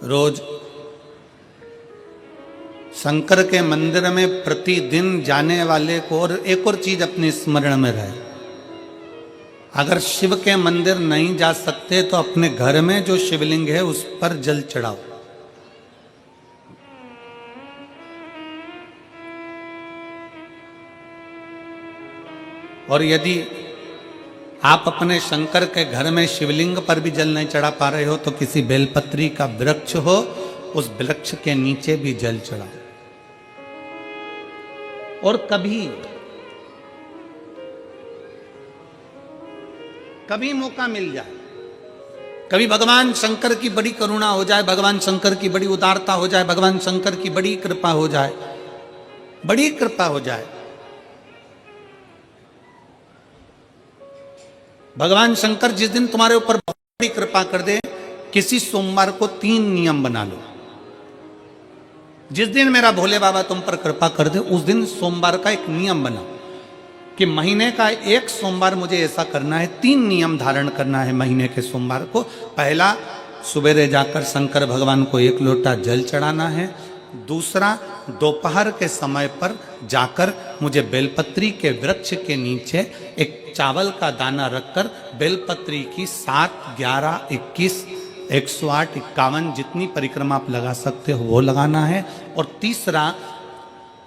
रोज शंकर के मंदिर में प्रतिदिन जाने वाले को और एक और चीज अपने स्मरण में रहे, अगर शिव के मंदिर नहीं जा सकते तो अपने घर में जो शिवलिंग है उस पर जल चढ़ाओ। और यदि आप अपने शंकर के घर में शिवलिंग पर भी जल नहीं चढ़ा पा रहे हो तो किसी बेलपत्री का वृक्ष हो, उस वृक्ष के नीचे भी जल चढ़ाओ। और कभी मौका मिल जाए, कभी भगवान शंकर की बड़ी करुणा हो जाए, भगवान शंकर की बड़ी उदारता हो जाए, भगवान शंकर की बड़ी कृपा हो जाए, बड़ी कृपा हो जाए, भगवान शंकर जिस दिन तुम्हारे ऊपर बहुत बड़ी कृपा कर दे, किसी सोमवार को 3 नियम बना लो। जिस दिन मेरा भोले बाबा तुम पर कृपा कर दे उस दिन सोमवार का एक नियम बनाओ कि महीने का एक सोमवार मुझे ऐसा करना है, 3 नियम धारण करना है महीने के सोमवार को। पहला, सुबेरे जाकर शंकर भगवान को 1 लोटा जल चढ़ाना है। दूसरा, दोपहर के समय पर जाकर मुझे बेलपत्री के वृक्ष के नीचे एक चावल का दाना रखकर बेलपत्री की 7, 11, 21, 108, 51 जितनी परिक्रमा आप लगा सकते हो वो लगाना है। और तीसरा,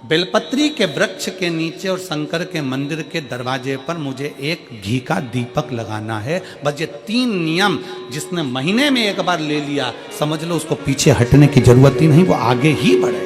बेलपत्री के वृक्ष के नीचे और शंकर के मंदिर के दरवाजे पर मुझे एक घी का दीपक लगाना है। बस ये 3 नियम जिसने महीने में एक बार ले लिया, समझ लो उसको पीछे हटने की जरूरत ही नहीं, वो आगे ही बढ़े।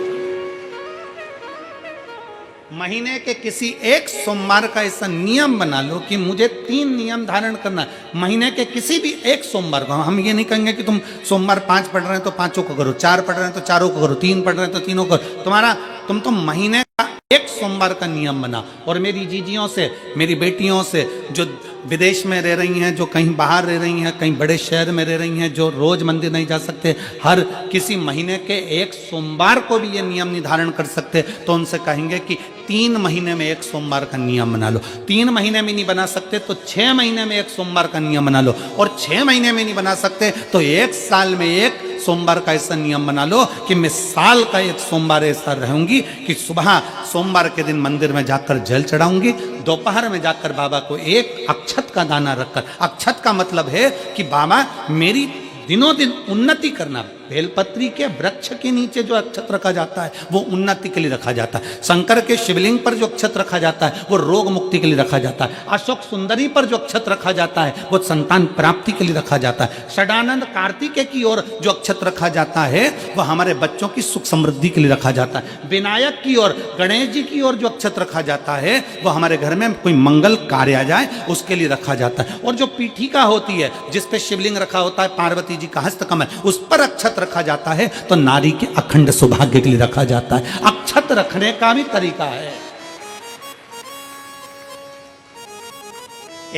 महीने के किसी एक सोमवार का ऐसा नियम बना लो कि मुझे 3 नियम धारण करना है महीने के किसी भी एक सोमवार को। हम ये नहीं कहेंगे कि तुम सोमवार 5 पढ़ रहे हैं तो 5 को करो, 4 पढ़ रहे हैं तो 4 को करो, 3 पढ़ रहे हैं तो 3 को करो। तुम तो महीने का एक सोमवार का नियम बना। और मेरी जीजियों से, मेरी बेटियों से जो विदेश में रह रही हैं, जो कहीं बाहर रह रही हैं, कहीं बड़े शहर में रह रही हैं, जो रोज मंदिर नहीं जा सकते, हर किसी महीने के एक सोमवार को भी ये नियम निर्धारण कर सकते, तो उनसे कहेंगे कि 3 महीने में एक सोमवार का नियम बना लो। 3 महीने में नहीं बना सकते तो 6 महीने में एक सोमवार का नियम बना लो। और 6 महीने में नहीं बना सकते तो 1 साल में एक सोमवार का ऐसा नियम बना लो कि मैं साल का एक सोमवार ऐसा रहूंगी कि सुबह सोमवार के दिन मंदिर में जाकर जल चढ़ाऊंगी, दोपहर में जाकर बाबा को एक अक्षत का दाना रखकर, अक्षत का मतलब है कि बाबा मेरी दिनों दिन उन्नति करना। बेलपत्री के वृक्ष के नीचे जो अक्षत रखा जाता है वो उन्नति के लिए रखा जाता है। शंकर के शिवलिंग पर जो अक्षत रखा जाता है वो रोग मुक्ति के लिए रखा जाता है। अशोक सुंदरी पर जो अक्षत रखा जाता है वो संतान प्राप्ति के लिए रखा जाता है। षडानंद कार्तिकेय की ओर जो अक्षत रखा जाता है वो हमारे बच्चों की सुख समृद्धि के लिए रखा जाता है। विनायक की ओर, गणेश जी की ओर जो अक्षत रखा जाता है वो हमारे घर में कोई मंगल कार्य आ जाए उसके लिए रखा जाता है। और जो पीठिका होती है जिसपे शिवलिंग रखा होता है, पार्वती जी का हस्तकमल, उस पर अक्षत रखा जाता है तो नारी के अखंड सौभाग्य के लिए रखा जाता है। अक्षत रखने का भी तरीका है।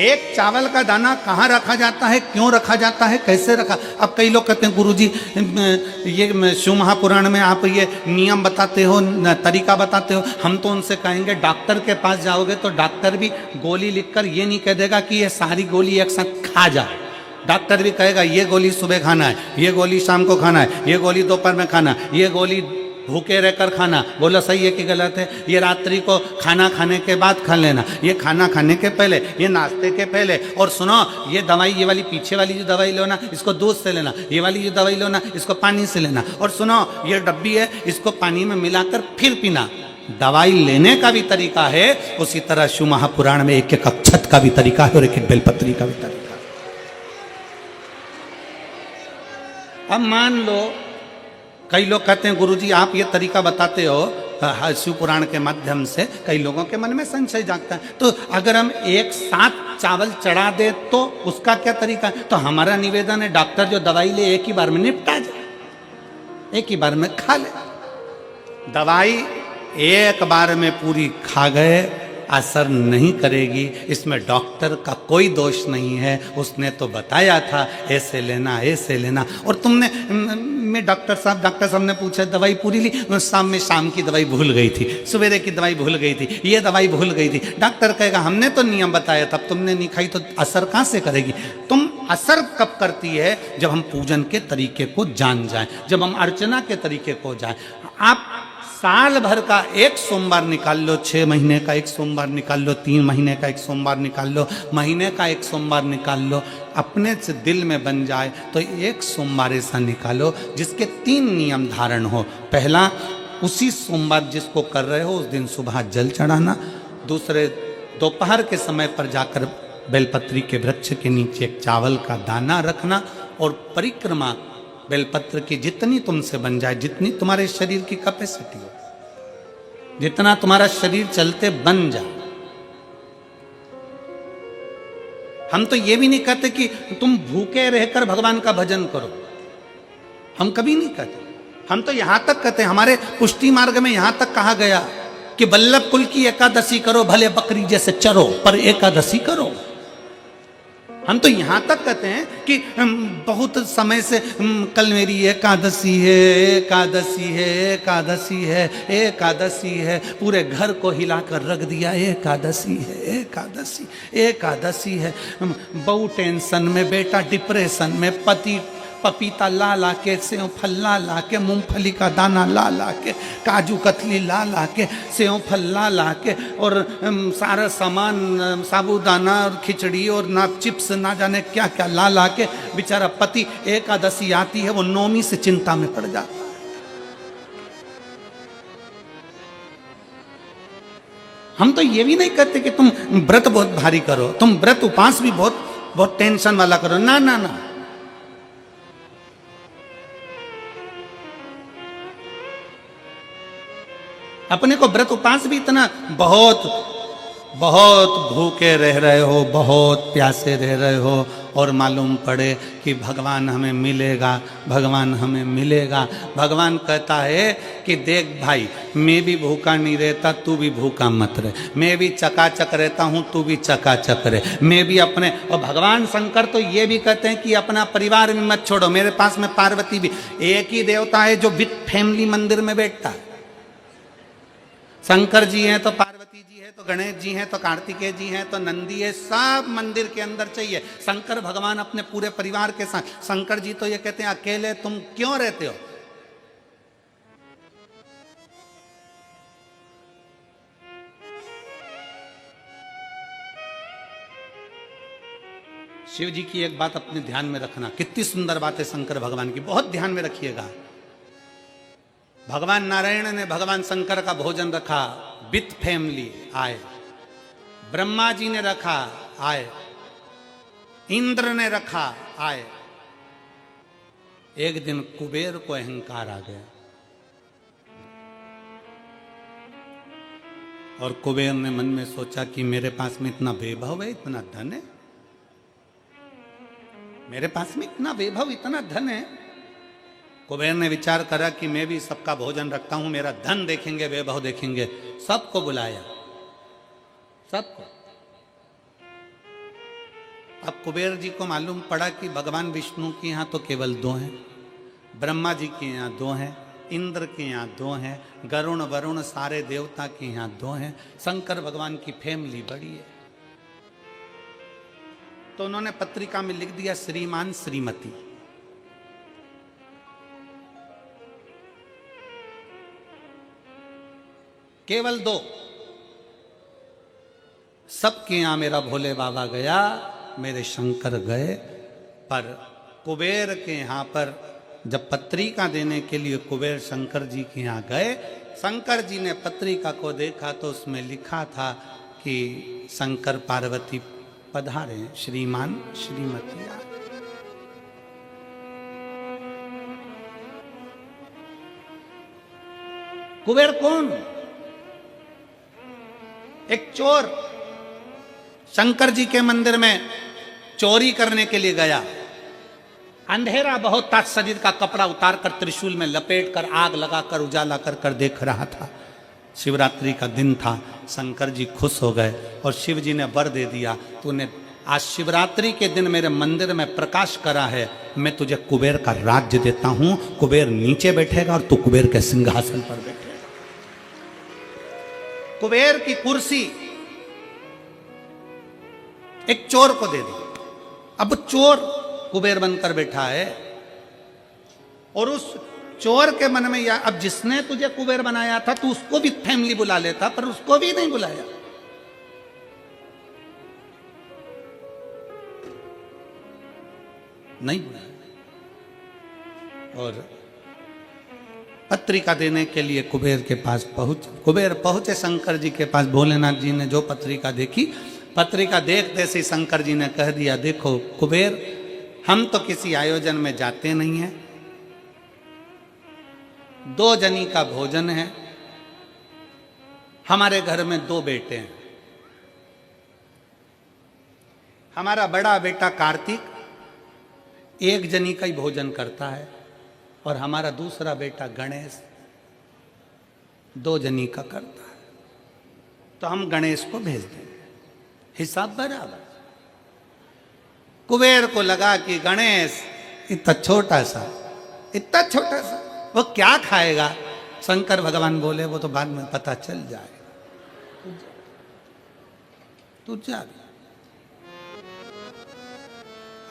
एक चावल का दाना कहां रखा जाता है, क्यों रखा जाता है, कैसे रखा। अब कई लोग कहते हैं गुरुजी ये शिव महापुराण में आप ये नियम बताते हो, तरीका बताते हो। हम तो उनसे कहेंगे डॉक्टर के पास जाओगे तो डॉक्टर भी गोली लिखकर ये नहीं कह देगा कि ये सारी गोली एक साथ खा जाए। डॉक्टर भी कहेगा ये गोली सुबह खाना है, ये गोली शाम को खाना है, ये गोली दोपहर में खाना, ये गोली भूखे रहकर खाना। बोलो सही है कि गलत है। ये रात्रि को खाना खाने के बाद खा लेना, ये खाना खाने के पहले, ये नाश्ते के पहले। और सुनो, ये दवाई, ये वाली पीछे वाली जो दवाई लो ना इसको दूध से लेना, ये वाली जो दवाई लो ना इसको पानी से लेना। और सुनो, ये डब्बी है इसको पानी में मिलाकर फिर पीना। दवाई लेने का भी तरीका है, उसी तरह शिव महापुराण में एक एक अक्षत का भी तरीका है और एक एक बेलपत्री का भी तरीका। अब मान लो कई लोग कहते हैं गुरुजी आप ये तरीका बताते हो शिव पुराण के माध्यम से, कई लोगों के मन में संशय जागता है, तो अगर हम एक साथ चावल चढ़ा दे तो उसका क्या तरीका है। तो हमारा निवेदन है डॉक्टर जो दवाई ले एक ही बार में निपटा जाए, एक ही बार में खा ले। दवाई एक बार में पूरी खा गए, असर नहीं करेगी, इसमें डॉक्टर का कोई दोष नहीं है, उसने तो बताया था ऐसे लेना ऐसे लेना। और तुमने मैं डॉक्टर साहब ने पूछा दवाई पूरी ली, शाम की दवाई भूल गई थी, सवेरे की दवाई भूल गई थी, ये दवाई भूल गई थी। डॉक्टर कहेगा हमने तो नियम बताया तब तुमने नहीं खाई, तो असर कहाँ से करेगी? तुम असर कब करती है? जब हम पूजन के तरीके को जान जाएं, जब हम अर्चना के तरीके को जाएं। आप साल भर का एक सोमवार निकाल लो, 6 महीने का एक सोमवार निकाल लो, 3 महीने का एक सोमवार निकाल लो, महीने का एक सोमवार निकाल लो, अपने से दिल में बन जाए तो एक सोमवार ऐसा निकालो जिसके 3 नियम धारण हो। पहला, उसी सोमवार जिसको कर रहे हो उस दिन सुबह जल चढ़ाना। दूसरे, दोपहर के समय पर जाकर बेलपत्री के वृक्ष के नीचे एक चावल का दाना रखना। और परिक्रमा बेलपत्र की जितनी तुमसे बन जाए, जितनी तुम्हारे शरीर की कैपेसिटी हो, जितना तुम्हारा शरीर चलते बन जाए। हम तो ये भी नहीं कहते कि तुम भूखे रहकर भगवान का भजन करो, हम कभी नहीं कहते। हम तो यहां तक कहते हैं, हमारे पुष्टि मार्ग में यहां तक कहा गया कि वल्लभ कुल की एकादशी करो, भले बकरी जैसे चरो पर एकादशी करो। हम तो यहां तक कहते हैं कि बहुत समय से कल मेरी एकादशी है, एकादशी है, एकादशी है, एकादशी है, पूरे घर को हिलाकर रख दिया, एकादशी है, एकादशी, एकादशी है। बहू टेंशन में, बेटा डिप्रेशन में, पति पपीता ला ला के, सेव फल ला ला के, मूंगफली का दाना ला ला के, काजू कतली ला ला के, सेव फल ला ला के, और सारा सामान, साबूदाना और खिचड़ी और ना चिप्स ना जाने क्या क्या ला ला के, बेचारा पति एकादशी आती है वो नौमी से चिंता में पड़ जाता है। हम तो ये भी नहीं कहते कि तुम व्रत बहुत भारी करो, तुम व्रत उपास भी बहुत बहुत टेंशन वाला करो, ना ना ना। अपने को व्रत उपास भी इतना बहुत बहुत भूखे रह रहे हो, बहुत प्यासे रह रहे हो, और मालूम पड़े कि भगवान हमें मिलेगा, भगवान हमें मिलेगा। भगवान कहता है कि देख भाई, मैं भी भूखा नहीं रहता, तू भी भूखा मत रहे, मैं भी चकाचक रहता हूँ, तू भी चकाचक रहे, मैं भी अपने। और भगवान शंकर तो ये भी कहते हैं कि अपना परिवार भी मत छोड़ो। मेरे पास में पार्वती भी, एक ही देवता है जो विद फैमिली मंदिर में बैठता है। शंकर जी हैं तो पार्वती जी है, तो गणेश जी हैं, तो कार्तिकेय जी हैं, तो नंदी है, सब मंदिर के अंदर चाहिए। शंकर भगवान अपने पूरे परिवार के साथ। शंकर जी तो ये कहते हैं अकेले तुम क्यों रहते हो? शिव जी की एक बात अपने ध्यान में रखना, कितनी सुंदर बात है शंकर भगवान की, बहुत ध्यान में रखिएगा। भगवान नारायण ने भगवान शंकर का भोजन रखा, विथ फैमिली आए। ब्रह्मा जी ने रखा, आए। इंद्र ने रखा, आए। एक दिन कुबेर को अहंकार आ गया और कुबेर ने मन में सोचा कि मेरे पास में इतना वैभव है, इतना धन है, मेरे पास में इतना वैभव, इतना धन है। कुबेर ने विचार करा कि मैं भी सबका भोजन रखता हूं, मेरा धन देखेंगे, वैभव देखेंगे। सबको बुलाया, सबको। अब कुबेर जी को मालूम पड़ा कि भगवान विष्णु के यहाँ तो केवल 2 हैं, ब्रह्मा जी के यहाँ 2 हैं, इंद्र के यहाँ 2 हैं, गरुण वरुण सारे देवता के यहाँ 2 हैं, शंकर भगवान की फैमिली बड़ी है। तो उन्होंने पत्रिका में लिख दिया श्रीमान श्रीमती। केवल 2। सबके यहां मेरा भोले बाबा गया, मेरे शंकर गए, पर कुबेर के यहां पर जब पत्रिका देने के लिए कुबेर शंकर जी के यहां गए, शंकर जी ने पत्रिका को देखा तो उसमें लिखा था कि शंकर पार्वती पधारे, श्रीमान श्रीमती आए। कुबेर कौन? एक चोर शंकर जी के मंदिर में चोरी करने के लिए गया। अंधेरा बहुत था, शरीर का कपड़ा उतार कर त्रिशूल में लपेट कर आग लगाकर उजाला कर देख रहा था। शिवरात्रि का दिन था, शंकर जी खुश हो गए और शिव जी ने वर दे दिया, तूने आज शिवरात्रि के दिन मेरे मंदिर में प्रकाश करा है, मैं तुझे कुबेर का राज्य देता हूं। कुबेर नीचे बैठेगा और तू कुबेर के सिंहासन पर बैठेगा। कुबेर की कुर्सी एक चोर को दे दी। अब चोर कुबेर बनकर बैठा है और उस चोर के मन में या अब जिसने तुझे कुबेर बनाया था तू उसको भी फैमिली बुला लेता, पर उसको भी नहीं बुलाया। नहीं बुलाया। और पत्रिका देने के लिए कुबेर के पास कुबेर पहुंचे शंकर जी के पास। भोलेनाथ जी ने जो पत्रिका देखी, पत्रिका देखते से शंकर जी ने कह दिया, देखो कुबेर, हम तो किसी आयोजन में जाते नहीं हैं, 2 जनी का भोजन है, हमारे घर में 2 बेटे हैं, हमारा बड़ा बेटा कार्तिक 1 जनी का ही भोजन करता है और हमारा दूसरा बेटा गणेश 2 जनी का करता है, तो हम गणेश को भेज देंगे, हिसाब बराबर। कुबेर को लगा कि गणेश इतना छोटा सा वो क्या खाएगा। शंकर भगवान बोले, वो तो बाद में पता चल जाएगा, तू जा।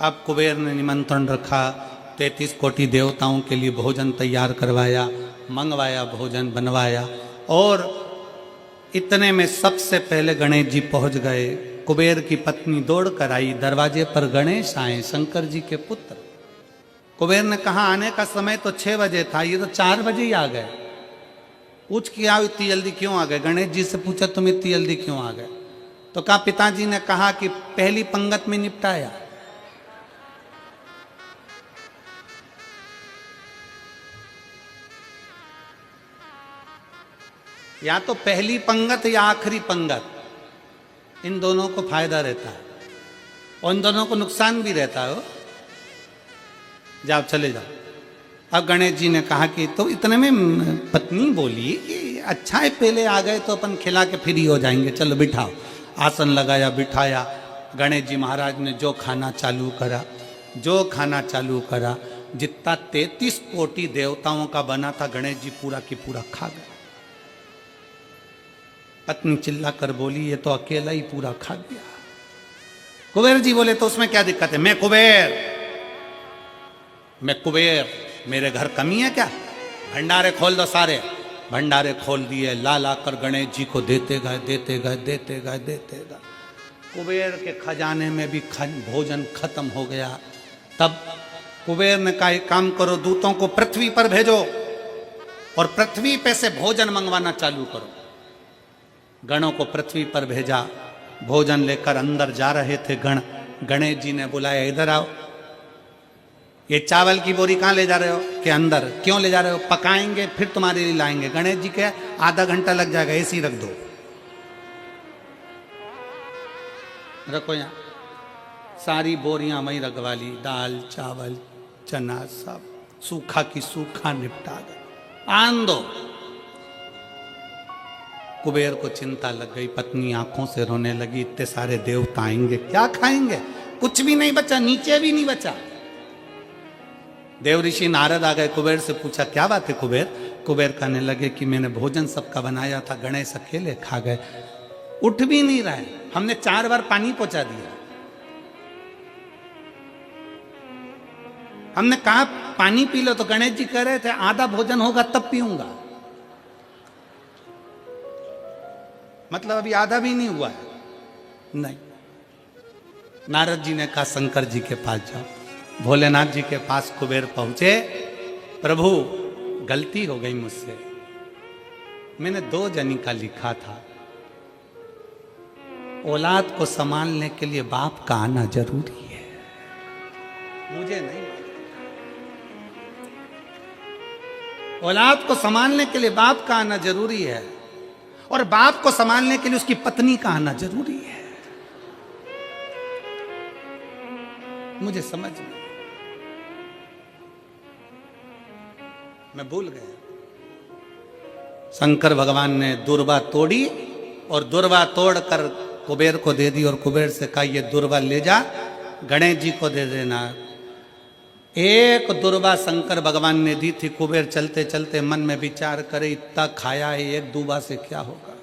अब कुबेर ने निमंत्रण रखा, 33 कोटि देवताओं के लिए भोजन तैयार करवाया, मंगवाया, भोजन बनवाया। और इतने में सबसे पहले गणेश जी पहुंच गए। कुबेर की पत्नी दौड़ कर आई, दरवाजे पर गणेश आए, शंकर जी के पुत्र। कुबेर ने कहा आने का समय तो 6 बजे था, ये तो 4 बजे ही आ गए। पूछ के आओ इतनी जल्दी क्यों आ गए। गणेश जी से पूछा तुम इतनी जल्दी क्यों आ गए, तो कहा पिताजी ने कहा कि पहली पंगत में निपटाया। या तो पहली पंगत या आखिरी पंगत, इन दोनों को फायदा रहता है और इन दोनों को नुकसान भी रहता है। जाओ चले जाओ। अब गणेश जी ने कहा कि तो इतने में पत्नी बोली कि अच्छा है पहले आ गए तो अपन खिला के फ्री हो जाएंगे, चलो बिठाओ। आसन लगाया, बिठाया। गणेश जी महाराज ने जो खाना चालू करा, जितना 33 कोटि देवताओं का बना था गणेश जी पूरा की पूरा खा गए। पत्नी चिल्ला कर बोली, ये तो अकेला ही पूरा खा गया। कुबेर जी बोले तो उसमें क्या दिक्कत है, मैं कुबेर, मेरे घर कमी है क्या? भंडारे खोल दो सारे। भंडारे खोल दिए, ला कर गणेश जी को देते गए। कुबेर के खजाने में भी भोजन खत्म हो गया। तब कुबेर ने कहा एक काम करो, दूतों को पृथ्वी पर भेजो और पृथ्वी पे से भोजन मंगवाना चालू करो। गणों को पृथ्वी पर भेजा, भोजन लेकर अंदर जा रहे थे गण। गणेश जी ने बुलाया, इधर आओ, ये चावल की बोरी कहाँ ले जा रहे हो? कि अंदर। क्यों ले जा रहे हो? पकाएंगे फिर तुम्हारे लिए लाएंगे। गणेश जी के आधा घंटा लग जाएगा, ऐसी रख दो, रखो यहाँ। सारी बोरियां वहीं रखवा ली, दाल चावल चना सब सूखा की सूखा निपटा गए। आन दो। कुबेर को चिंता लग गई, पत्नी आंखों से रोने लगी, इतने सारे देवता आएंगे क्या खाएंगे? कुछ भी नहीं बचा, नीचे भी नहीं बचा। देव ऋषि नारद आ गए, कुबेर से पूछा क्या बात है कुबेर? कुबेर कहने लगे कि मैंने भोजन सबका बनाया था, गणेश अकेले खा गए, उठ भी नहीं रहे, हमने 4 बार पानी पहुंचा दिया। हमने कहा पानी पी लो, तो गणेश जी कह रहे थे आधा भोजन होगा तब पीऊंगा। मतलब अभी आधा भी नहीं हुआ है। नहीं। नारद जी ने कहा शंकर जी के पास जाओ। भोलेनाथ जी के पास कुबेर पहुंचे, प्रभु गलती हो गई मुझसे, मैंने 2 जनी का लिखा था। औलाद को संभालने के लिए बाप का आना जरूरी है, मुझे नहीं। औलाद को संभालने के लिए बाप का आना जरूरी है और बाप को संभालने के लिए उसकी पत्नी का आना जरूरी है। मुझे समझ में, मैं भूल गया। शंकर भगवान ने दुर्वा तोड़ी और दुर्वा तोड़कर कुबेर को दे दी और कुबेर से कहा ये दुर्वा ले जा गणेश जी को दे देना। एक दुर्वा शंकर भगवान ने दी थी। कुबेर चलते चलते मन में विचार करे इतना खाया है, एक दुर्वा से क्या होगा।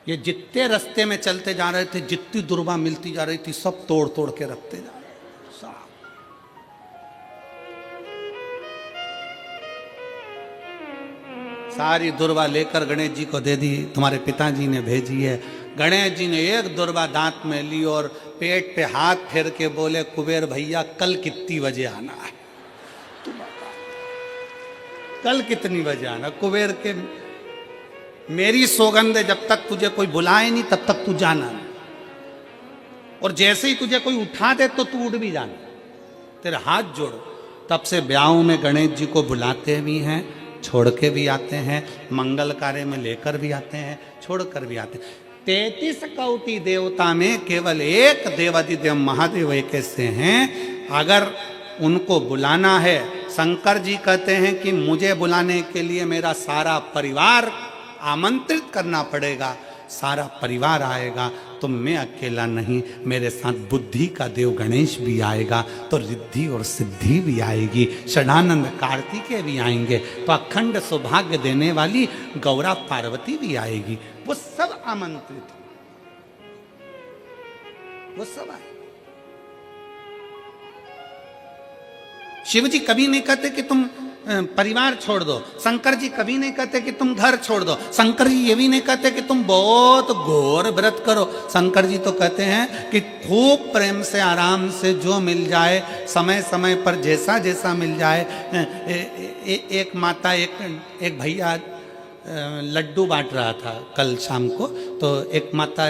ये जितने रास्ते में चलते जा रहे थे, जितनी दुर्वा मिलती जा रही थी, सब तोड़ तोड़ के रखते जा रहे। सारी दुर्वा लेकर गणेश जी को दे दी। तुम्हारे पिताजी ने भेजी है। गणेश जी ने एक दुर्वा दांत में ली और पेट पे हाथ फेर के बोले कुबेर भैया कल कितनी बजे आना है, तू बता कल कितनी बजे आना। कुबेर के मेरी सौगंध है जब तक तुझे कोई बुलाए नहीं तब तक तू जाना नहीं, और जैसे ही तुझे कोई उठा दे तो तू उठ भी जाना, तेरे हाथ जोड़ो। तब से ब्याहों में गणेश जी को बुलाते भी हैं, छोड़ के भी आते हैं, मंगल कार्य में लेकर भी आते हैं, छोड़ कर भी आते हैं। 33 कोटि देवता में केवल एक देवादिदेव महादेव एक ऐसे हैं, अगर उनको बुलाना है, शंकर जी कहते हैं कि मुझे बुलाने के लिए मेरा सारा परिवार आमंत्रित करना पड़ेगा, सारा परिवार आएगा तो मैं अकेला नहीं, मेरे साथ बुद्धि का देव गणेश भी आएगा तो रिद्धि और सिद्धि भी आएगी, षडानंद कार्तिकेय भी आएंगे तो अखंड सौभाग्य देने वाली गौरा पार्वती भी आएगी। वो सब आमंत्रित, वो सब आए। शिव जी कभी नहीं कहते कि तुम परिवार छोड़ दो, शंकर जी कभी नहीं कहते कि तुम घर छोड़ दो, शंकर जी ये भी नहीं कहते कि तुम बहुत घोर व्रत करो। शंकर जी तो कहते हैं कि खूब प्रेम से आराम से जो मिल जाए, समय समय पर जैसा जैसा मिल जाए। एक माता एक भैया लड्डू बांट रहा था कल शाम को, तो एक माता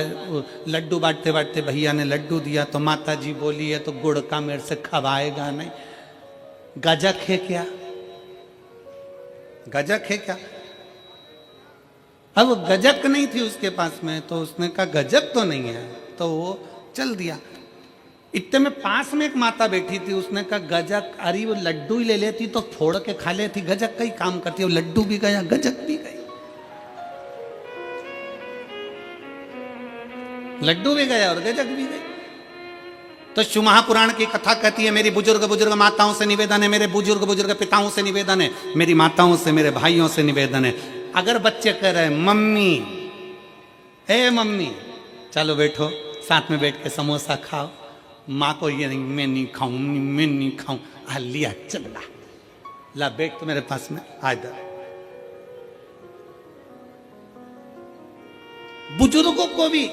लड्डू बांटते बांटते भैया ने लड्डू दिया तो माता जी बोली है तो गुड़ का मेरे से खवाएगा नहीं, गजक है क्या, गजक है क्या। अब गजक नहीं थी उसके पास में तो उसने कहा गजक तो नहीं है, तो वो चल दिया। इतने में पास में एक माता बैठी थी, उसने कहा गजक, अरे वो लड्डू ही ले लेती तो फोड़ के खा लेती, गजक का ही काम करती है। वो लड्डू भी गया, गजक भी गई, लड्डू भी गया और गजक भी गई। तो शिव महापुराण की कथा कहती है, मेरी बुजुर्ग बुजुर्ग माताओं से निवेदन है, मेरे बुजुर्ग बुजुर्ग पिताओं से निवेदन है, मेरी माताओं से मेरे भाइयों से निवेदन है, अगर बच्चे कह रहे हैं मम्मी, ए मम्मी चलो बैठो साथ में बैठ के समोसा खाओ, माँ को ये नहीं मैं नहीं खाऊं, मैं नहीं खाऊं, लिया चल ला बैठ तो मेरे पास में आ इधर। बुजुर्गों को भी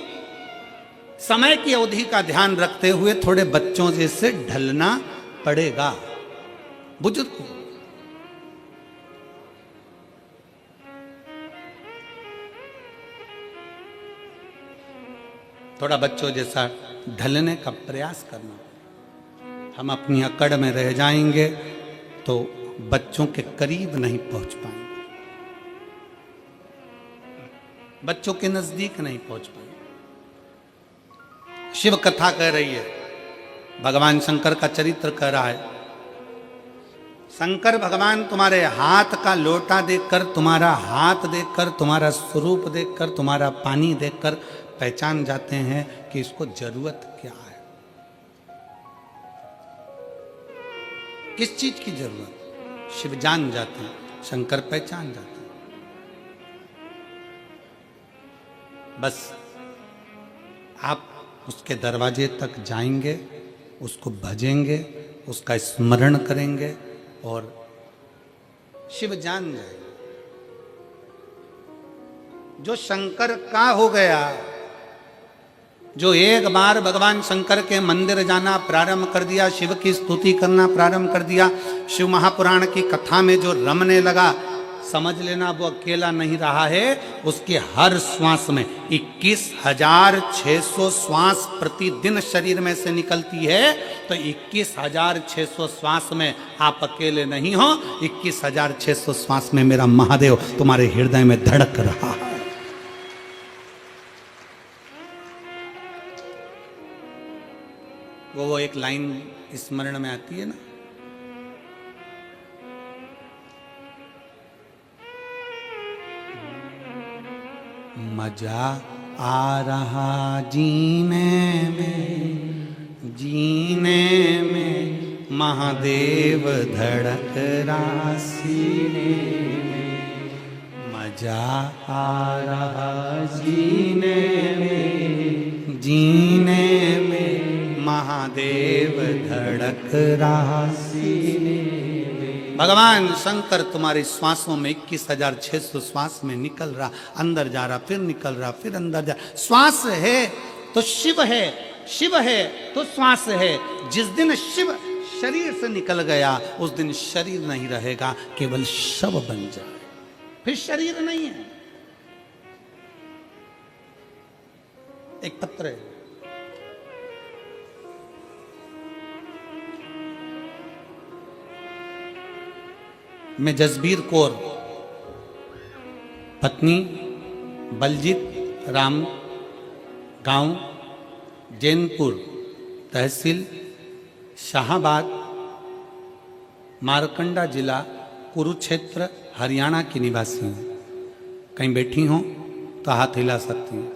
समय की अवधि का ध्यान रखते हुए थोड़े बच्चों जैसे ढलना पड़ेगा। बुजुर्ग को थोड़ा बच्चों जैसा ढलने का प्रयास करना। हम अपनी अकड़ में रह जाएंगे तो बच्चों के करीब नहीं पहुंच पाएंगे, बच्चों के नजदीक नहीं पहुंच पाएंगे। शिव कथा कह रही है, भगवान शंकर का चरित्र कह रहा है। शंकर भगवान तुम्हारे हाथ का लोटा देखकर, तुम्हारा हाथ देखकर, तुम्हारा स्वरूप देखकर, तुम्हारा पानी देखकर पहचान जाते हैं कि इसको जरूरत क्या है, किस चीज की जरूरत। शिव जान जाते हैं, शंकर पहचान जाते हैं। बस आप उसके दरवाजे तक जाएंगे, उसको भजेंगे, उसका स्मरण करेंगे और शिव जान जाएंगे। जो शंकर का हो गया, जो एक बार भगवान शंकर के मंदिर जाना प्रारंभ कर दिया, शिव की स्तुति करना प्रारंभ कर दिया, शिव महापुराण की कथा में जो रमने लगा, समझ लेना वो अकेला नहीं रहा है। उसके हर श्वास में 21,600 श्वास प्रतिदिन शरीर में से निकलती है। तो 21,600 श्वास में आप अकेले नहीं हो, 21,600 श्वास में मेरा महादेव तुम्हारे हृदय में धड़क रहा है। वो एक लाइन स्मरण में आती है ना, मजा आ रहा जीने में महादेव धड़क रहा सीने में, मजा आ रहा जीने में महादेव धड़क रहा सीने में। भगवान शंकर तुम्हारी श्वासों में 21,600 श्वास में निकल रहा, अंदर जा रहा, फिर निकल रहा, फिर अंदर जा। श्वास है तो शिव है, शिव है तो श्वास है। जिस दिन शिव शरीर से निकल गया उस दिन शरीर नहीं रहेगा, केवल शव बन जाए, फिर शरीर नहीं है। एक पत्र है, मैं जसबीर कौर, पत्नी बलजीत राम, गांव जैनपुर, तहसील शाहाबाद, मारकंडा जिला कुरुक्षेत्र, हरियाणा की निवासी हूँ। कहीं बैठी हो तो हाथ हिला सकती हैं,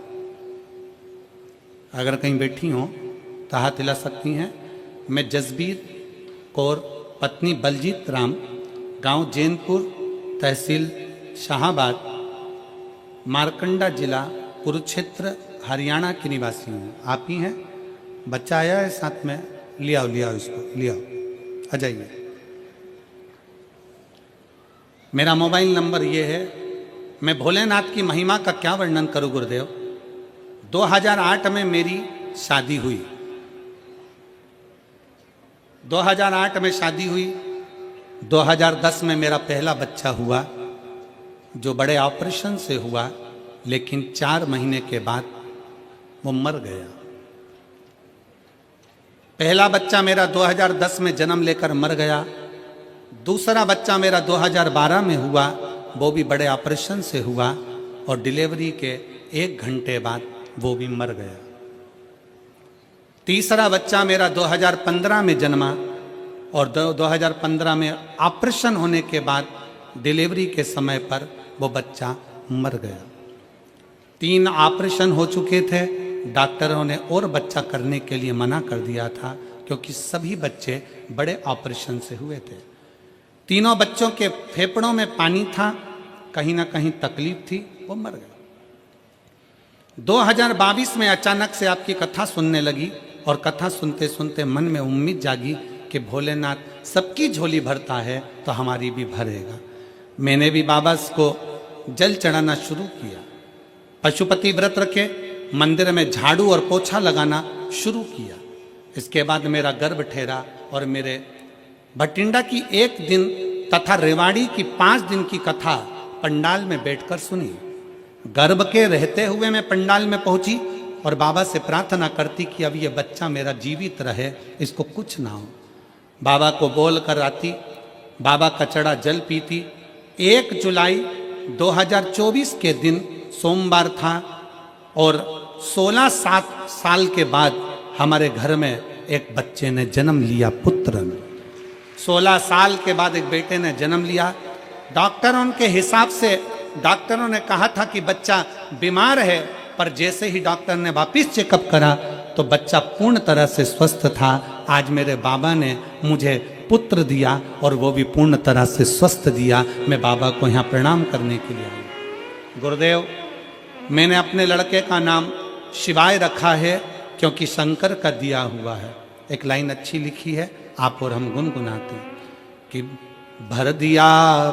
अगर कहीं बैठी हो तो हाथ हिला सकती हैं। मैं जसबीर कौर, पत्नी बलजीत राम, गांव जैनपुर, तहसील शाहाबाद, मारकंडा जिला कुरुक्षेत्र, हरियाणा की निवासी हूँ। आप ही हैं? बच्चा आया है साथ में, ले आओ इसको, ले आओ, आ जाइए। मेरा मोबाइल नंबर ये है। मैं भोलेनाथ की महिमा का क्या वर्णन करूं गुरुदेव। 2008 में मेरी शादी हुई, 2008 में शादी हुई। 2010 में मेरा पहला बच्चा हुआ, जो बड़े ऑपरेशन से हुआ, लेकिन 4 महीने के बाद वो मर गया। पहला बच्चा मेरा 2010 में जन्म लेकर मर गया। दूसरा बच्चा मेरा 2012 में हुआ, वो भी बड़े ऑपरेशन से हुआ, और डिलीवरी के 1 घंटे बाद वो भी मर गया। तीसरा बच्चा मेरा 2015 में जन्मा, और 2015 में ऑपरेशन होने के बाद डिलीवरी के समय पर वो बच्चा मर गया। 3 ऑपरेशन हो चुके थे, डॉक्टरों ने और बच्चा करने के लिए मना कर दिया था, क्योंकि सभी बच्चे बड़े ऑपरेशन से हुए थे। तीनों बच्चों के फेफड़ों में पानी था, कहीं ना कहीं तकलीफ थी, वो मर गए। 2022 में अचानक से आपकी कथा सुनने लगी, और कथा सुनते सुनते मन में उम्मीद जागी कि भोलेनाथ सबकी झोली भरता है तो हमारी भी भरेगा। मैंने भी बाबा को जल चढ़ाना शुरू किया, पशुपति व्रत रखे, मंदिर में झाड़ू और पोछा लगाना शुरू किया। इसके बाद मेरा गर्भ ठहरा, और मेरे भटिंडा की 1 दिन तथा रेवाड़ी की 5 दिन की कथा पंडाल में बैठकर सुनी। गर्भ के रहते हुए मैं पंडाल में पहुंची और बाबा से प्रार्थना करती कि अब ये बच्चा मेरा जीवित रहे, इसको कुछ ना हो। बाबा को बोल कर आती, बाबा का चढ़ा जल पीती। 1 जुलाई 2024 के दिन सोमवार था, और 16 साल के बाद हमारे घर में एक बच्चे ने जन्म लिया, पुत्र ने। 16 साल के बाद एक बेटे ने जन्म लिया। डॉक्टरों के हिसाब से डॉक्टरों ने कहा था कि बच्चा बीमार है, पर जैसे ही डॉक्टर ने वापिस चेकअप करा तो बच्चा पूर्ण तरह से स्वस्थ था। आज मेरे बाबा ने मुझे पुत्र दिया, और वो भी पूर्ण तरह से स्वस्थ दिया। मैं बाबा को यहाँ प्रणाम करने के लिए आया। गुरुदेव, मैंने अपने लड़के का नाम शिवाय रखा है, क्योंकि शंकर का दिया हुआ है। एक लाइन अच्छी लिखी है, आप और हम गुनगुनाते हैं कि भर दिया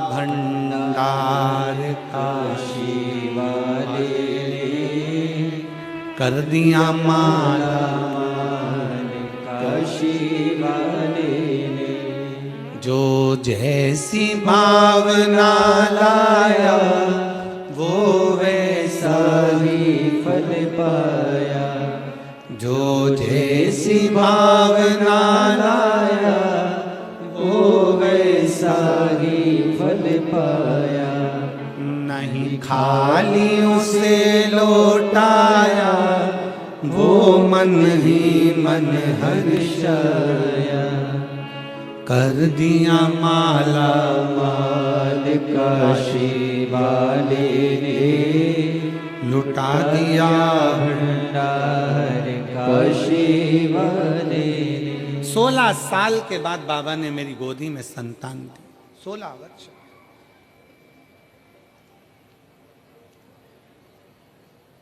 भंडार काशी वाले, कर दिया माला काशी वाले ने, जो जैसी भावना लाया वो वैसा ही फल पाया, जो जैसी भावना लाया वो वैसा ही फल पाया। नहीं खाली उसे लौटाया, वो मन ही मन हर्षाया। कर दिया माला माल काशी वाले ने, लुटा लुटा दिया भंडार काशी वाले ने। 16 साल के बाद बाबा ने मेरी गोदी में संतान दी। 16 वर्ष।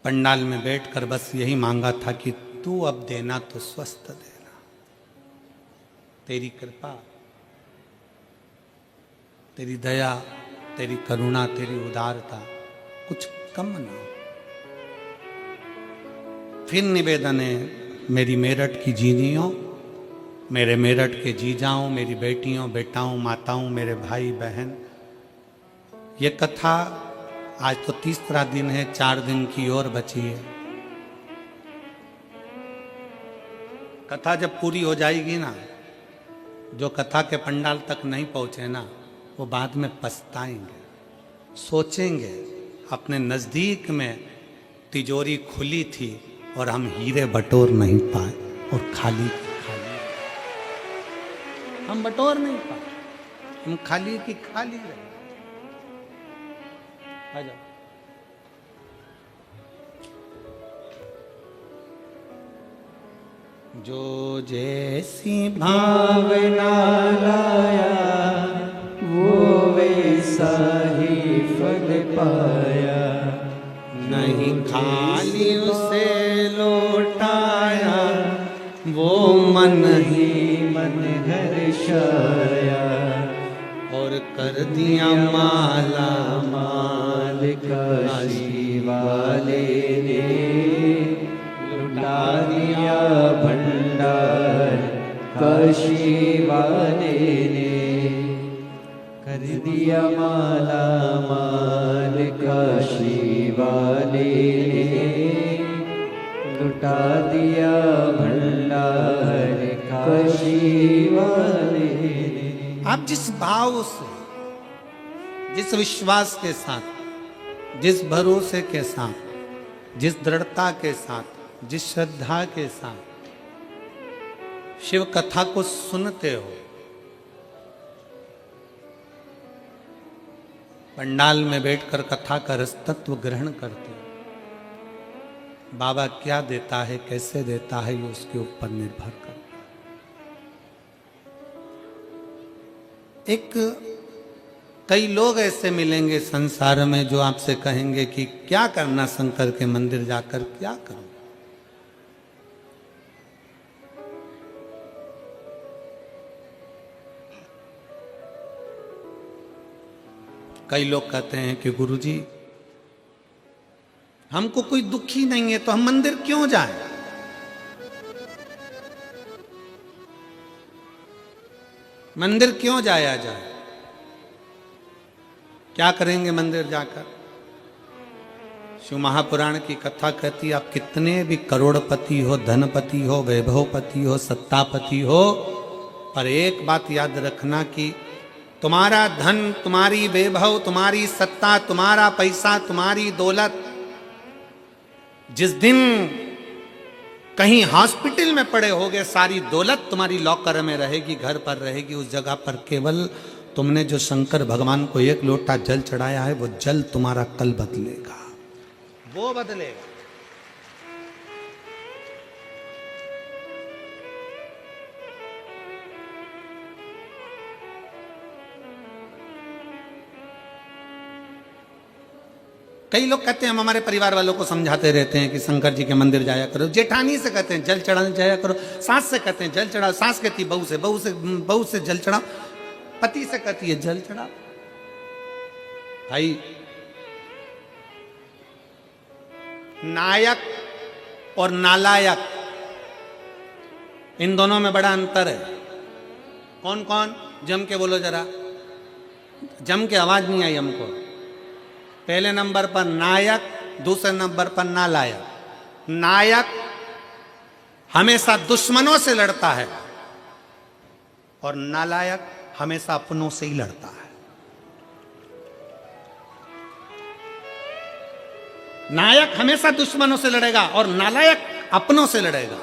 पंडाल में बैठकर बस यही मांगा था कि तू अब देना तो स्वस्थ देना, तेरी कृपा, तेरी दया, तेरी करुणा, तेरी उदारता कुछ कम ना हो। फिर निवेदन है मेरी मेरठ की जीनियों, मेरे मेरठ के जीजाओं, मेरी बेटियों, बेटाओं, माताओं, मेरे भाई बहन, ये कथा आज तो तीसरा दिन है, 4 दिन की और बची है। कथा जब पूरी हो जाएगी ना, जो कथा के पंडाल तक नहीं पहुंचे ना, वो बाद में पछताएंगे, सोचेंगे अपने नजदीक में तिजोरी खुली थी और हम हीरे बटोर नहीं पाए और खाली खाली हम बटोर नहीं पाए, हम खाली की खाली रहे। आ जाओ। जो जैसी भावना लाया वो वैसा ही फल पाया, नहीं खाली उसे लौटाया, वो मन ही मन हर्षाया, और कर दिया माला माल काशी वाले ने। लुटा दिया भंडार काशी वाले ने, कर दिया माला माल काशी वाले ने। लुटा दिया भंडार काशी वाले ने। आप जिस भाव से, जिस विश्वास के साथ, जिस भरोसे के साथ, जिस दृढ़ता के साथ, जिस श्रद्धा के साथ शिव कथा को सुनते हो, पंडाल में बैठकर कथा का रस तत्व ग्रहण करते हो, बाबा क्या देता है, कैसे देता है, ये उसके ऊपर निर्भर करता है। कई लोग ऐसे मिलेंगे संसार में जो आपसे कहेंगे कि क्या करना शंकर के मंदिर जाकर, क्या करूं। कई लोग कहते हैं कि गुरुजी हमको कोई दुख ही नहीं है तो हम मंदिर क्यों जाएं? मंदिर क्यों जाया जाए? क्या करेंगे मंदिर जाकर? शिव महापुराण की कथा कहती है आप कितने भी करोड़पति हो, धनपति हो, वैभवपति हो, सत्तापति हो, पर एक बात याद रखना कि तुम्हारा धन, तुम्हारी वैभव, तुम्हारी सत्ता, तुम्हारा पैसा, तुम्हारी दौलत जिस दिन कहीं हॉस्पिटल में पड़े होगे, सारी दौलत तुम्हारी लॉकर में रहेगी, घर पर रहेगी, उस जगह पर केवल तुमने जो शंकर भगवान को 1 लोटा जल चढ़ाया है, वो जल तुम्हारा कल बदलेगा, वो बदलेगा। कई लोग कहते हैं हम हमारे परिवार वालों को समझाते रहते हैं कि शंकर जी के मंदिर जाया करो, जेठानी से कहते हैं जल चढ़ाने जाया करो, सास से कहते हैं जल चढ़ाओ, सास कहती है बहू से जल चढ़ाओ, पति से कहती है जल चढ़ाओ। भाई नायक और नालायक, इन दोनों में बड़ा अंतर है। कौन कौन? जम के बोलो जरा, जम के आवाज नहीं आई हमको। पहले नंबर पर नायक, दूसरे नंबर पर नालायक। नायक हमेशा दुश्मनों से लड़ता है और नालायक हमेशा अपनों से ही लड़ता है। नायक हमेशा दुश्मनों से लड़ेगा और नालायक अपनों से लड़ेगा।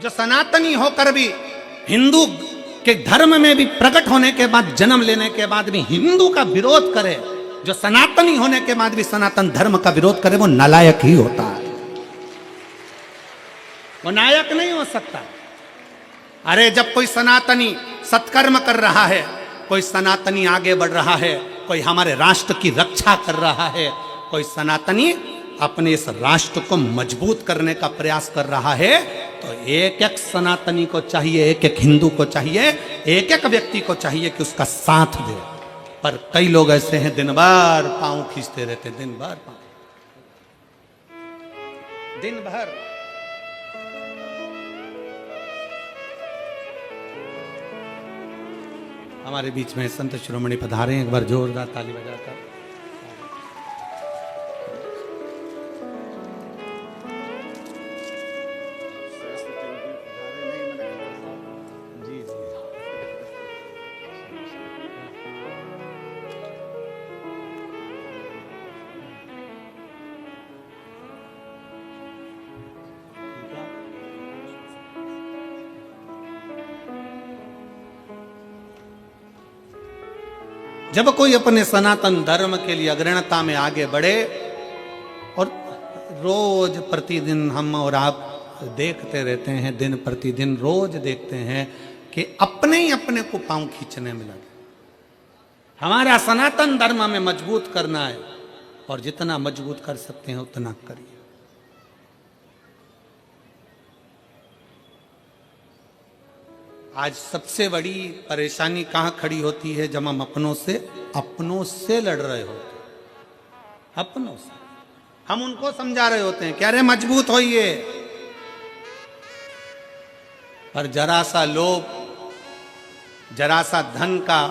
जो सनातनी होकर भी, हिंदू के धर्म में भी प्रकट होने के बाद, जन्म लेने के बाद भी हिंदू का विरोध करे, जो सनातनी होने के बाद भी सनातन धर्म का विरोध करे वो नालायक ही होता है, वो नायक नहीं हो सकता। अरे जब कोई सनातनी सत्कर्म कर रहा है, कोई सनातनी आगे बढ़ रहा है, कोई हमारे राष्ट्र की रक्षा कर रहा है, कोई सनातनी अपने इस राष्ट्र को मजबूत करने का प्रयास कर रहा है, तो एक एक सनातनी को चाहिए, एक एक हिंदू को चाहिए, एक एक व्यक्ति को चाहिए कि उसका साथ दे। पर कई लोग ऐसे हैं दिन भर पांव खींचते रहते, दिन भर पांव, दिन भर। हमारे बीच में संत शिरोमणि पधारे हैं, एक बार जोरदार ताली बजाकर। जब कोई अपने सनातन धर्म के लिए अग्रणता में आगे बढ़े, और रोज प्रतिदिन हम और आप देखते रहते हैं, दिन प्रतिदिन रोज देखते हैं कि अपने ही अपने को पांव खींचने में लगे। हमारा सनातन धर्म हमें मजबूत करना है, और जितना मजबूत कर सकते हैं उतना करिए। आज सबसे बड़ी परेशानी कहां खड़ी होती है? जब हम अपनों से लड़ रहे होते हैं, अपनों से हम उनको समझा रहे होते हैं कि अरे मजबूत होइए, पर जरा सा लोभ, जरा सा धन का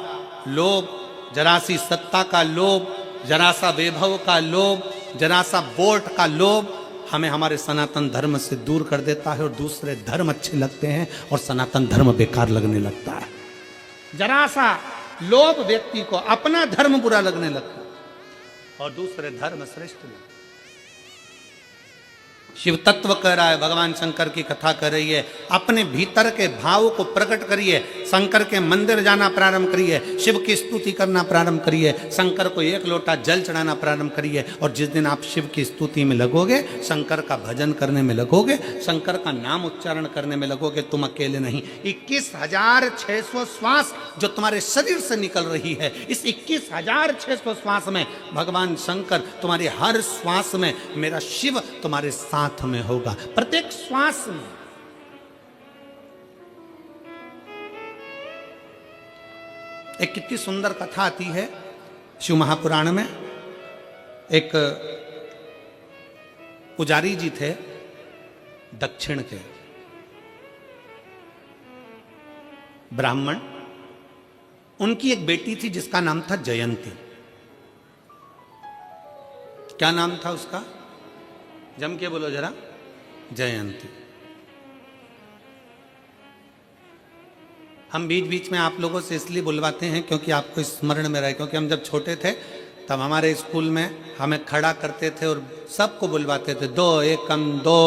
लोभ, जरा सी सत्ता का लोभ, जरा सा वैभव का लोभ, जरा सा वोट का लोभ हमें हमारे सनातन धर्म से दूर कर देता है, और दूसरे धर्म अच्छे लगते हैं और सनातन धर्म बेकार लगने लगता है। जरा सा लोभ व्यक्ति को अपना धर्म बुरा लगने लगता है और दूसरे धर्म श्रेष्ठ लगते। शिव तत्व कह रहा है, भगवान शंकर की कथा कर रही है, अपने भीतर के भाव को प्रकट करिए, शंकर के मंदिर जाना प्रारंभ करिए, शिव की स्तुति करना प्रारंभ करिए, शंकर को एक लोटा जल चढ़ाना प्रारंभ करिए। और जिस दिन आप शिव की स्तुति में लगोगे, शंकर का भजन करने में लगोगे, शंकर का नाम उच्चारण करने में लगोगे, तुम अकेले नहीं, 21,600 श्वास जो तुम्हारे शरीर से निकल रही है, इस 21,600 श्वास में भगवान शंकर तुम्हारी हर श्वास में, मेरा शिव तुम्हारे साथ में होगा, प्रत्येक श्वास में। एक कितनी सुंदर कथा आती है शिव महापुराण में। एक पुजारी जी थे दक्षिण के, ब्राह्मण, उनकी एक बेटी थी जिसका नाम था जयंती। क्या नाम था उसका? जम के बोलो जरा। जयंती। हम बीच बीच में आप लोगों से इसलिए बुलवाते हैं क्योंकि आपको स्मरण में रहे, क्योंकि हम जब छोटे थे तब हमारे स्कूल में हमें खड़ा करते थे और सबको बुलवाते थे, 2 एकम 2,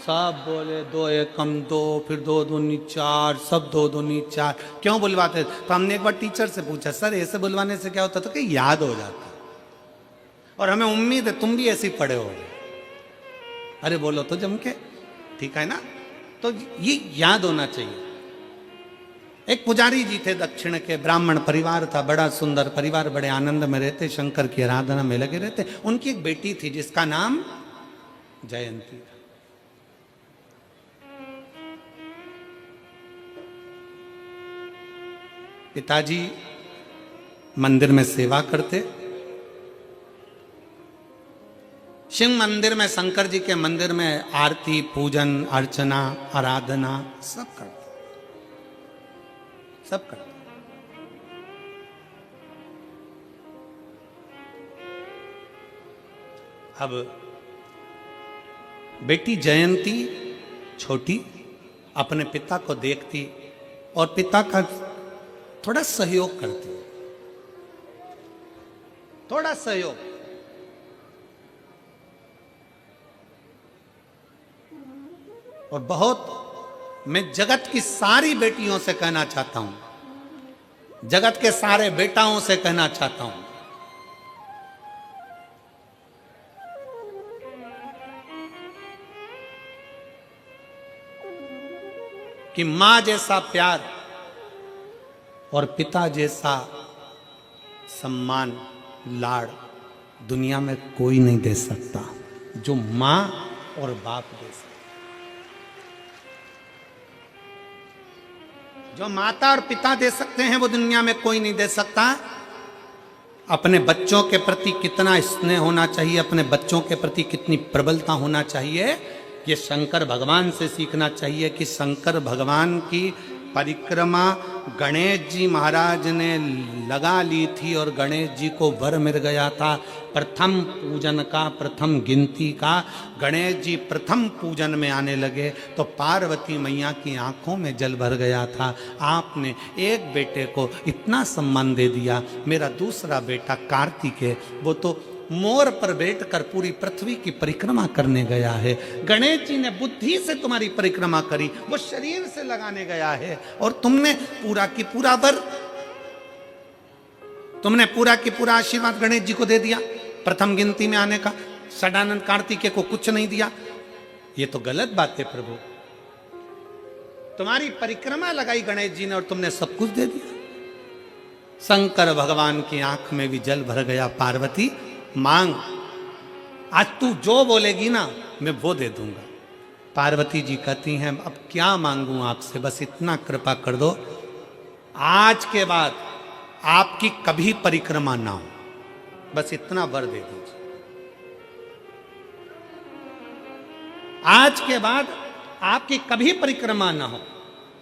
सब बोले 2 एकम 2, फिर 2 दूनी 4, सब 2 दूनी 4। क्यों बुलवाते थे? तो हमने एक बार टीचर से पूछा, सर ऐसे बुलवाने से क्या होता? तो कि याद हो जाता, और हमें उम्मीद है तुम भी ऐसे पढ़े हो। अरे बोलो तो जम के, ठीक है ना? तो ये याद होना चाहिए। एक पुजारी जी थे दक्षिण के, ब्राह्मण परिवार था, बड़ा सुंदर परिवार, बड़े आनंद में रहते, शंकर की आराधना में लगे रहते। उनकी एक बेटी थी जिसका नाम जयंती था। पिताजी मंदिर में सेवा करते, शिव मंदिर में, शंकर जी के मंदिर में आरती, पूजन, अर्चना, आराधना सब करते, सब करते। अब बेटी जयंती छोटी अपने पिता को देखती और पिता का थोड़ा सहयोग करती, थोड़ा सहयोग। और बहुत, मैं जगत की सारी बेटियों से कहना चाहता हूं जगत के सारे बेटाओं से कहना चाहता हूं कि मां जैसा प्यार और पिता जैसा सम्मान लाड़ दुनिया में कोई नहीं दे सकता जो मां और बाप दे सकता। जो माता और पिता दे सकते हैं वो दुनिया में कोई नहीं दे सकता। अपने बच्चों के प्रति कितना स्नेह होना चाहिए, अपने बच्चों के प्रति कितनी प्रबलता होना चाहिए, ये शंकर भगवान से सीखना चाहिए। कि शंकर भगवान की परिक्रमा गणेश जी महाराज ने लगा ली थी और गणेश जी को वर मिल गया था प्रथम पूजन का, प्रथम गिनती का। गणेश जी प्रथम पूजन में आने लगे तो पार्वती मैया की आंखों में जल भर गया था। आपने एक बेटे को इतना सम्मान दे दिया। मेरा दूसरा बेटा कार्तिक है, वो तो मोर पर बैठकर पूरी पृथ्वी की परिक्रमा करने गया है। गणेश जी ने बुद्धि से तुम्हारी परिक्रमा करी, वो शरीर से लगाने गया है और तुमने पूरा की पूरा वर, तुमने पूरा की पूरा आशीर्वाद गणेश जी को दे दिया प्रथम गिनती में आने का। षडानंद कार्तिकेय को कुछ नहीं दिया। ये तो गलत बात है प्रभु। तुम्हारी परिक्रमा लगाई गणेश जी ने और तुमने सब कुछ दे दिया। शंकर भगवान की आंख में भी जल भर गया। पार्वती मांग, आज तू जो बोलेगी ना मैं वो दे दूंगा। पार्वती जी कहती हैं अब क्या मांगूं आपसे, बस इतना कृपा कर दो, आज के बाद आपकी कभी परिक्रमा ना हो, बस इतना वर दे दीजिए। आज के बाद आपकी कभी परिक्रमा ना हो।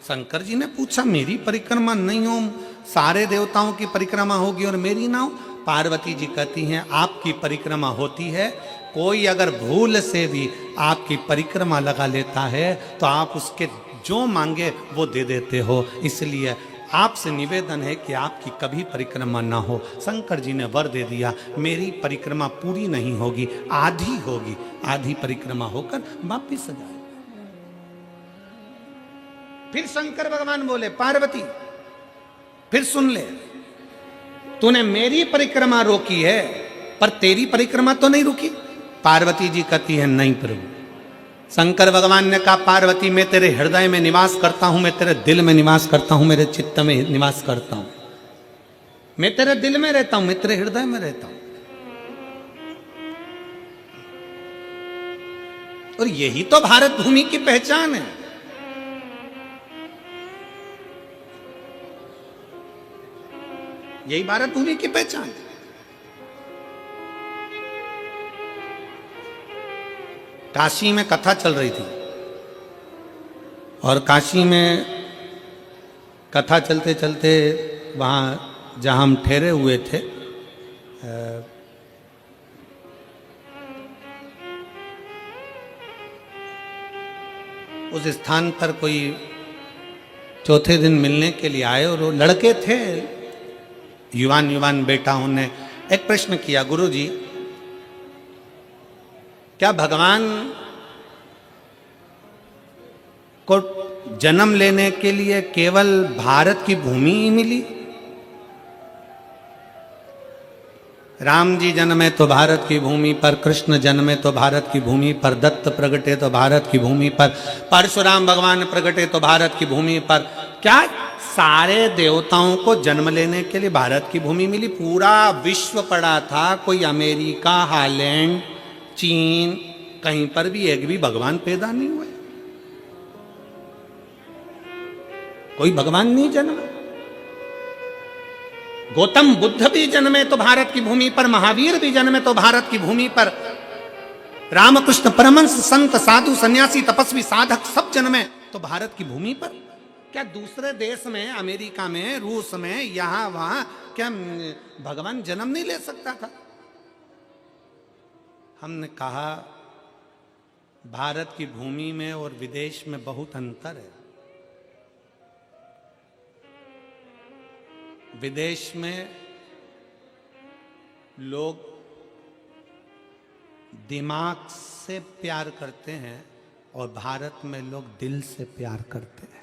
शंकर जी ने पूछा मेरी परिक्रमा नहीं हो, सारे देवताओं की परिक्रमा होगी और मेरी ना हो। पार्वती जी कहती हैं आपकी परिक्रमा होती है, कोई अगर भूल से भी आपकी परिक्रमा लगा लेता है तो आप उसके जो मांगे वो दे देते हो, इसलिए आपसे निवेदन है कि आपकी कभी परिक्रमा ना हो। शंकर जी ने वर दे दिया, मेरी परिक्रमा पूरी नहीं होगी, आधी होगी, आधी परिक्रमा होकर वापिस आ जाए। फिर शंकर भगवान बोले पार्वती फिर सुन ले, तूने मेरी परिक्रमा रोकी है पर तेरी परिक्रमा तो नहीं रुकी। पार्वती जी कहती है नहीं प्रभु। शंकर भगवान ने कहा पार्वती मैं तेरे हृदय में निवास करता हूं, मैं तेरे दिल में निवास करता हूं, मेरे चित्त में निवास करता हूं, मैं तेरे दिल में रहता हूं, मैं तेरे हृदय में रहता हूं। और यही तो भारत भूमि की पहचान है। यही भारत भूमि की पहचान है। काशी में कथा चल रही थी और काशी में कथा चलते चलते वहाँ जहाँ हम ठहरे हुए थे उस स्थान पर कोई चौथे दिन मिलने के लिए आए और वो लड़के थे, युवान बेटाओं ने एक प्रश्न किया, गुरु जी क्या भगवान को जन्म लेने के लिए केवल भारत की भूमि ही मिली? राम जी जन्मे तो भारत की भूमि पर, कृष्ण जन्मे तो भारत की भूमि पर, दत्त प्रगटे तो भारत की भूमि पर, परशुराम भगवान प्रगटे तो भारत की भूमि पर। क्या सारे देवताओं को जन्म लेने के लिए भारत की भूमि मिली? पूरा विश्व पड़ा था, कोई अमेरिका, हालैंड, चीन, कहीं पर भी एक भी भगवान पैदा नहीं हुए, कोई भगवान नहीं जन्मा। गौतम बुद्ध भी जन्मे तो भारत की भूमि पर, महावीर भी जन्मे तो भारत की भूमि पर, रामकृष्ण परमहंस, संत, साधु, सन्यासी, तपस्वी, साधक सब जन्मे तो भारत की भूमि पर। क्या दूसरे देश में, अमेरिका में, रूस में, यहां वहां क्या भगवान जन्म नहीं ले सकता था? हमने कहा भारत की भूमि में और विदेश में बहुत अंतर है। विदेश में लोग दिमाग से प्यार करते हैं और भारत में लोग दिल से प्यार करते हैं।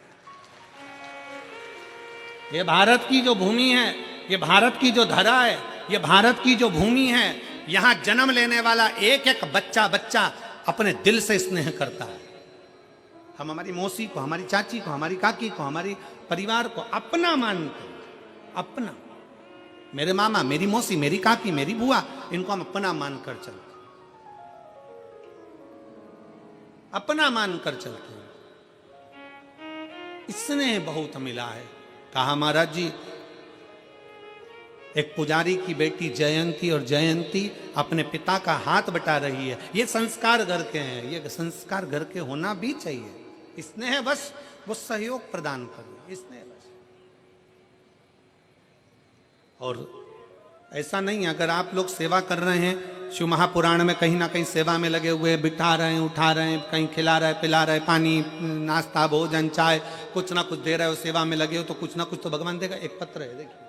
ये भारत की जो भूमि है, ये भारत की जो धरा है, ये भारत की जो भूमि है, यहां जन्म लेने वाला एक एक बच्चा बच्चा अपने दिल से स्नेह करता है। हम हमारी मौसी को, हमारी चाची को, हमारी काकी को, हमारी परिवार को अपना मानते हैं, अपना। मेरे मामा, मेरी मौसी, मेरी काकी, मेरी बुआ, इनको हम अपना मानकर चलते, अपना मानकर चलते हैं। स्नेह बहुत मिला है। कहा महाराज जी, एक पुजारी की बेटी जयंती, और जयंती अपने पिता का हाथ बटा रही है। ये संस्कार घर के हैं, ये संस्कार घर के होना भी चाहिए। स्नेह बस वो सहयोग प्रदान करे, स्नेह बस। और ऐसा नहीं, अगर आप लोग सेवा कर रहे हैं, शिव महापुराण में कहीं ना कहीं सेवा में लगे हुए, बिठा रहे हैं, उठा रहे हैं, कहीं खिला रहे, पिला रहे, पानी, नाश्ता, भोजन, चाय, कुछ ना कुछ दे रहे हो, सेवा में लगे हो, तो कुछ ना कुछ तो भगवान देगा। एक पत्र है, देखिए,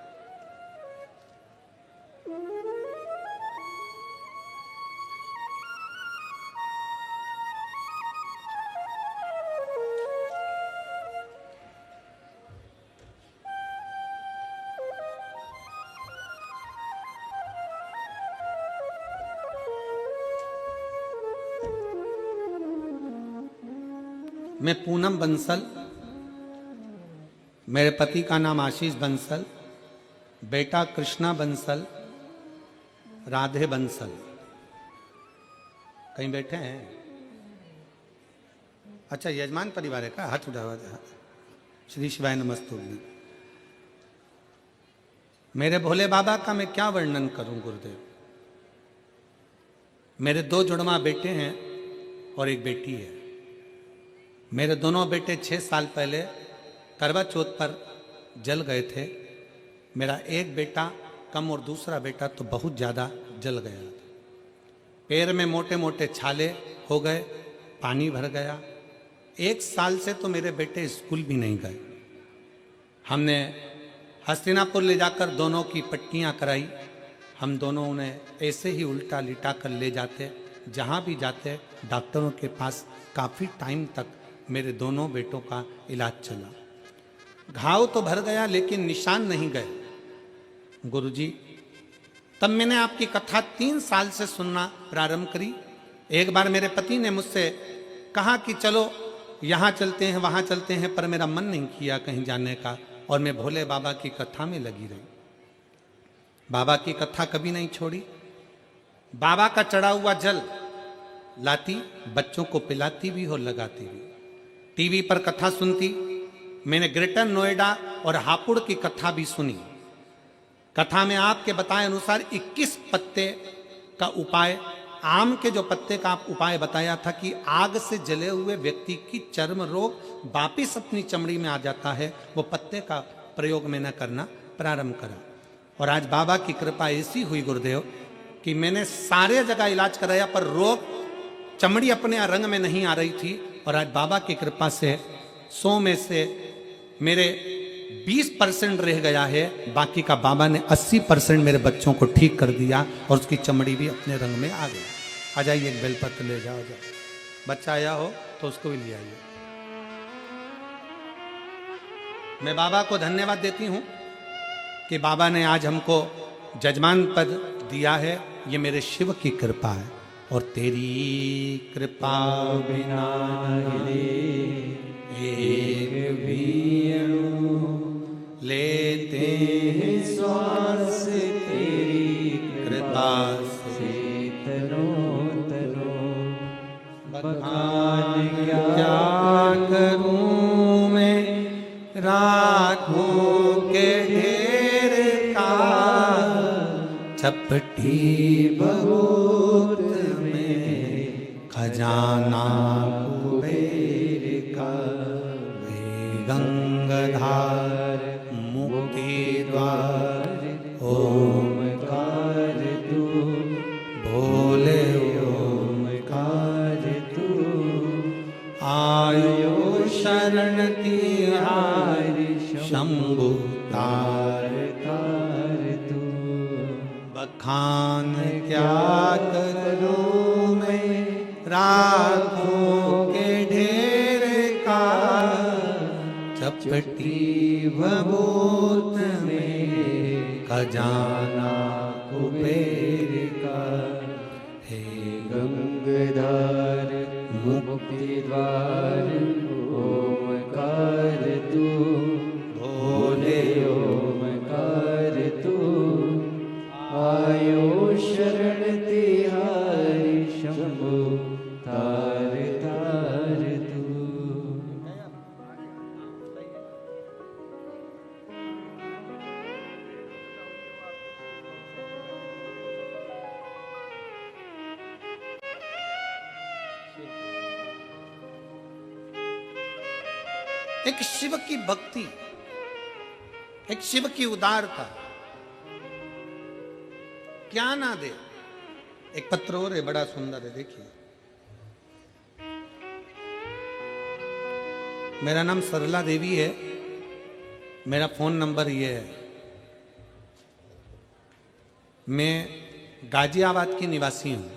मैं पूनम बंसल, मेरे पति का नाम आशीष बंसल, बेटा कृष्णा बंसल, राधे बंसल। कहीं बैठे हैं? अच्छा, यजमान परिवार है का? हाथ उठावा। श्री शिवाय नमस्तुभ्यं। मेरे भोले बाबा का मैं क्या वर्णन करूं गुरुदेव। मेरे 2 जुड़वा बेटे हैं और एक बेटी है। मेरे दोनों बेटे 6 साल पहले करवा चौथ पर जल गए थे। मेरा एक बेटा कम और दूसरा बेटा तो बहुत ज़्यादा जल गया। पैर में मोटे मोटे छाले हो गए, पानी भर गया। 1 साल से तो मेरे बेटे स्कूल भी नहीं गए। हमने हस्तिनापुर ले जाकर दोनों की पट्टियाँ कराई। हम दोनों उन्हें ऐसे ही उल्टा लिटा कर ले जाते, जहाँ भी जाते डॉक्टरों के पास काफ़ी टाइम तक मेरे दोनों बेटों का इलाज चला। घाव तो भर गया लेकिन निशान नहीं गए। गुरुजी, तब मैंने आपकी कथा 3 साल से सुनना प्रारंभ करी। एक बार मेरे पति ने मुझसे कहा कि चलो यहाँ चलते हैं, वहाँ चलते हैं, पर मेरा मन नहीं किया कहीं जाने का, और मैं भोले बाबा की कथा में लगी रही। बाबा की कथा कभी नहीं छोड़ी। बाबा का चढ़ा हुआ जल लाती, बच्चों को पिलाती भी और लगाती भी। टीवी पर कथा सुनती। मैंने ग्रेटर नोएडा और हापुड़ की कथा भी सुनी। कथा में आपके बताए अनुसार 21 पत्ते का उपाय, आम के जो पत्ते का उपाय बताया था कि आग से जले हुए व्यक्ति की चर्म रोग वापिस अपनी चमड़ी में आ जाता है, वो पत्ते का प्रयोग मैंने करना प्रारंभ करा। और आज बाबा की कृपा ऐसी हुई गुरुदेव कि मैंने सारे जगह इलाज कराया, पर रोग चमड़ी अपने रंग में नहीं आ रही थी। और आज बाबा की कृपा से 100 में से मेरे 20% रह गया है, बाकी का बाबा ने 80% मेरे बच्चों को ठीक कर दिया और उसकी चमड़ी भी अपने रंग में आ गई। आ जाइए, एक बेलपत्र ले जाओ, जाओ। बच्चा आया हो तो उसको भी ले आइए। मैं बाबा को धन्यवाद देती हूँ कि बाबा ने आज हमको जजमान पद दिया है। ये मेरे शिव की कृपा है, और तेरी कृपा बिना एक भी अणु लेते हैं श्वास, तेरी कृपा से तनो तनो। बखान क्या करूं मैं राखों के ढेर का, चपटी बहुत में खजाना कुबेर का। हे गंगाधार मुक्ति द्वार ओमकार तू, भोले ओमकार तू। आयो शरण तिहारी शंभु तार तार तू। बखान क्या करूं मैं राखों के ढेर का, चपटी भभूत खजाना कुबेर का, हे गंगाधर मुक्ति द्वार ओमकार तू, भोले ओमकार तू, आयो शरण तिहारी शंभु तार तार तू। एक शिव की भक्ति, एक शिव की उदारता क्या ना दे। एक पत्र और है, बड़ा सुंदर है, देखिए। मेरा नाम सरला देवी है, मेरा फोन नंबर ये है। मैं गाजियाबाद की निवासी हूं,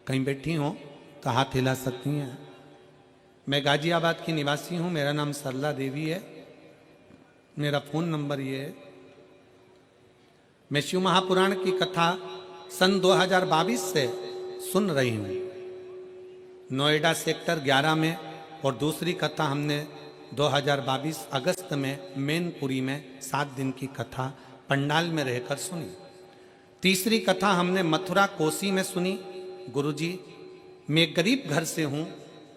कहीं बैठी हो तो हाथ हिला सकती हैं। मैं गाजियाबाद की निवासी हूं, मेरा नाम सरला देवी है, मेरा फोन नंबर ये है। मैं शिव महापुराण की कथा सन 2022 से सुन रही हूं, नोएडा सेक्टर 11 में, और दूसरी कथा हमने 2022 अगस्त में मैनपुरी में 7 दिन की कथा पंडाल में रहकर सुनी। तीसरी कथा हमने मथुरा कोसी में सुनी। गुरुजी, मैं गरीब घर से हूं,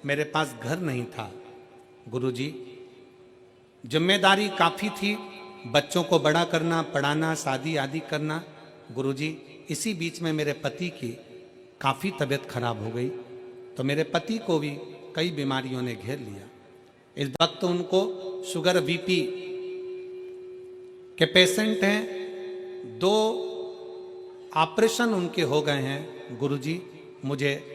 मेरे पास घर नहीं था। गुरुजी, जिम्मेदारी काफ़ी थी, बच्चों को बड़ा करना, पढ़ाना, शादी आदि करना। गुरुजी, इसी बीच में मेरे पति की काफ़ी तबीयत खराब हो गई, तो मेरे पति को भी कई बीमारियों ने घेर लिया। इस वक्त उनको शुगर बीपी के पेशेंट हैं, 2 ऑपरेशन उनके हो गए हैं। गुरुजी, मुझे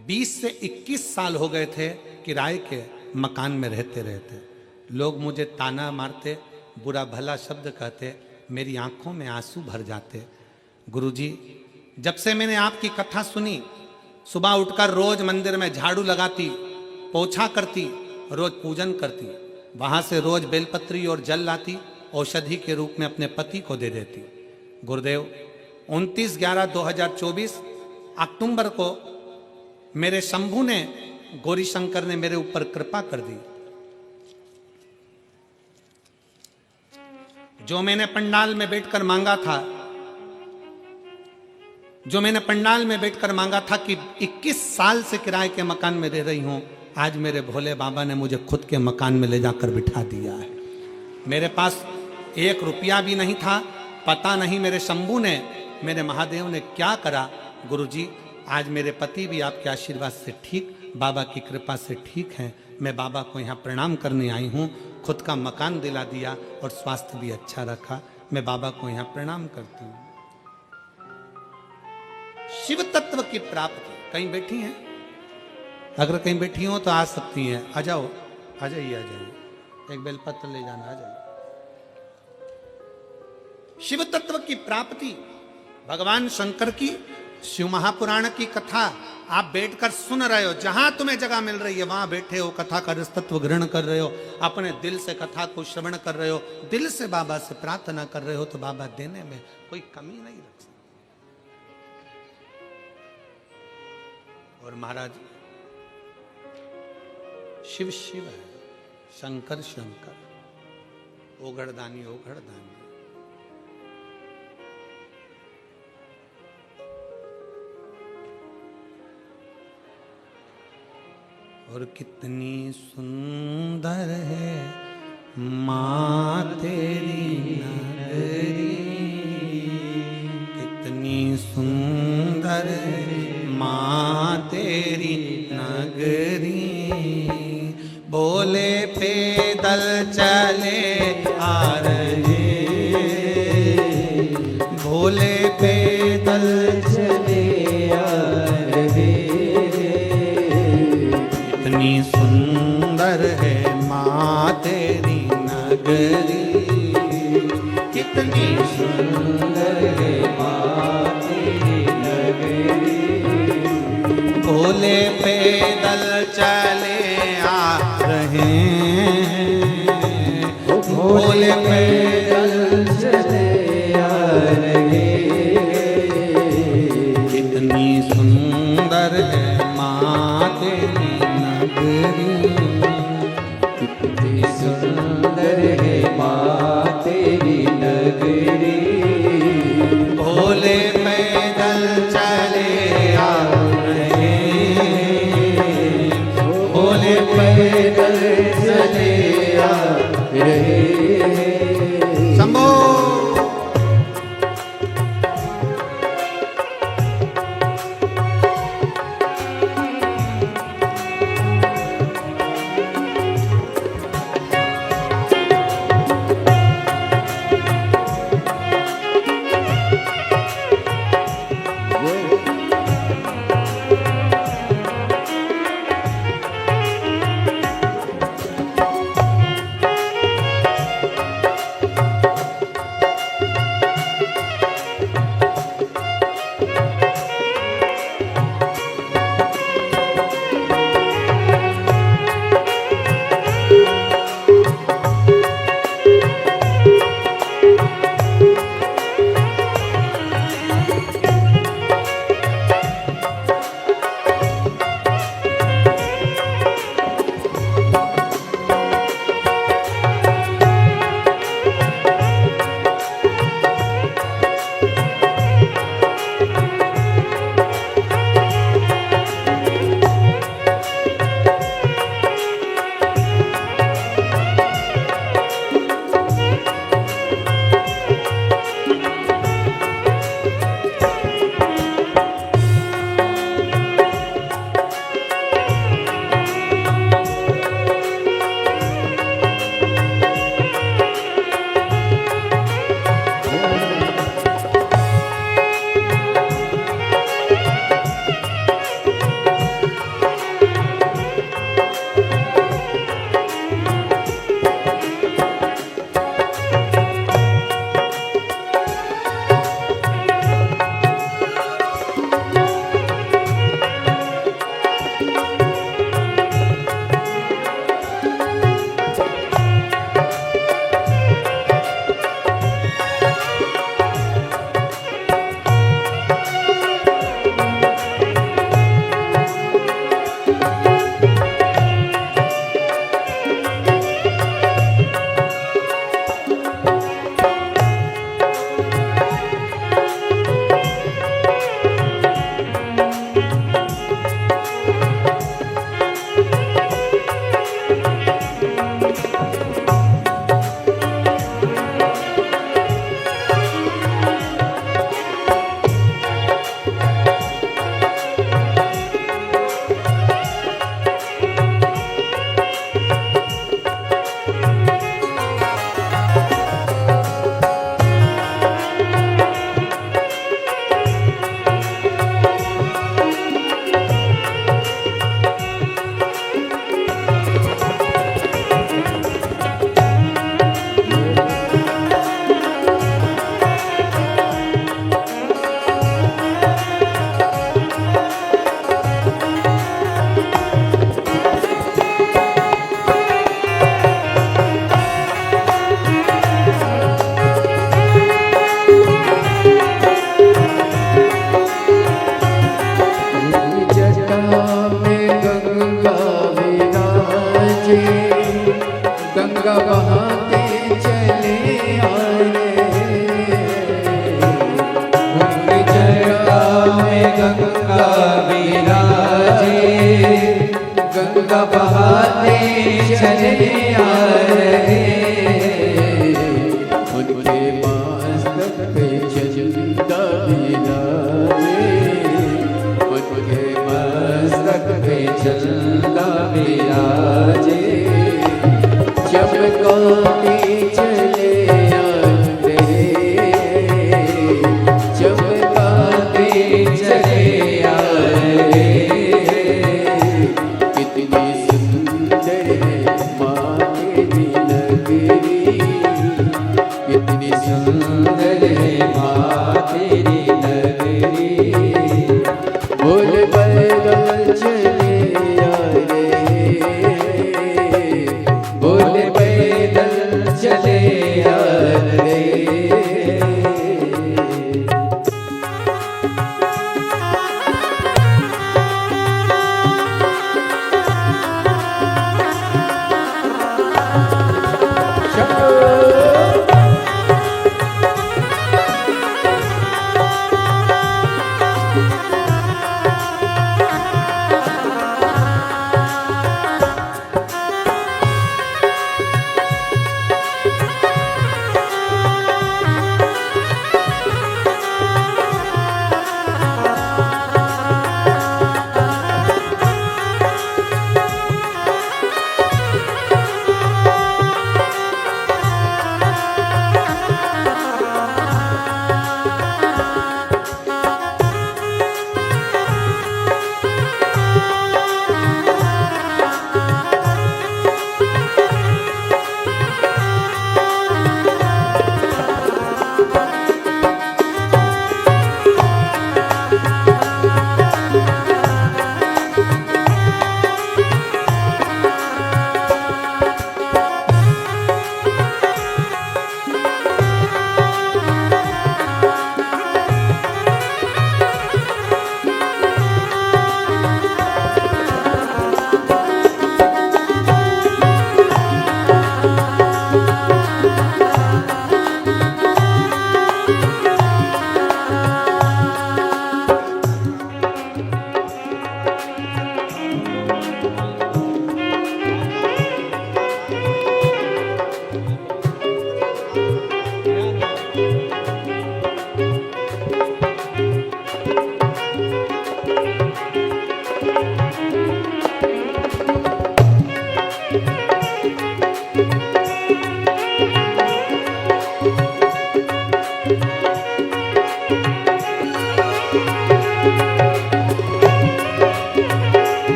20 से 21 साल हो गए थे किराए के मकान में रहते रहते। लोग मुझे ताना मारते, बुरा भला शब्द कहते, मेरी आंखों में आंसू भर जाते। गुरुजी, जब से मैंने आपकी कथा सुनी, सुबह उठकर रोज मंदिर में झाड़ू लगाती, पोछा करती, रोज पूजन करती, वहां से रोज बेलपत्री और जल लाती, औषधि के रूप में अपने पति को दे देती। गुरुदेव, 29/11/2024 अक्टूबर को मेरे शंभू ने, गौरी शंकर ने मेरे ऊपर कृपा कर दी। जो मैंने पंडाल में बैठकर मांगा था, जो मैंने पंडाल में बैठकर मांगा था कि 21 साल से किराए के मकान में रह रही हूं, आज मेरे भोले बाबा ने मुझे खुद के मकान में ले जाकर बिठा दिया है। मेरे पास 1 रुपया भी नहीं था, पता नहीं मेरे शंभू ने, मेरे महादेव ने क्या करा। गुरुजी, आज मेरे पति भी आपके आशीर्वाद से ठीक, बाबा की कृपा से ठीक हैं। मैं बाबा को यहाँ प्रणाम करने आई हूँ, खुद का मकान दिला दिया और स्वास्थ्य भी अच्छा रखा। मैं बाबा को यहाँ प्रणाम करती हूँ। शिव तत्व की प्राप्ति, कहीं बैठी हैं? अगर कहीं बैठी हो तो आ सकती हैं, आ जाओ, आ जाइए, आ जाइए, एक बेलपत्र ले जाना, आ जाइए। शिव तत्व की प्राप्ति, भगवान शंकर की शिव महापुराण की कथा आप बैठकर सुन रहे हो, जहां तुम्हें जगह मिल रही है वहां बैठे हो, कथा का रसतत्व ग्रहण कर रहे हो, अपने दिल से कथा को श्रवण कर रहे हो, दिल से बाबा से प्रार्थना कर रहे हो, तो बाबा देने में कोई कमी नहीं रख सकते। और महाराज, शिव शिव है, शंकर शंकर, ओघड़दानी ओघड़दानी। और कितनी सुंदर है माँ तेरी नगरी, कितनी सुंदर है माँ तेरी नगरी। बोले पैदल चले आ रहे, भोले पैदल चले आ रहे, कितनी सुंदर है माँ तेरी नगरी, कितनी सुंदर है माँ तेरी नगरी। भोले पैदल चले आ रहे हैं, भोले पैदल चले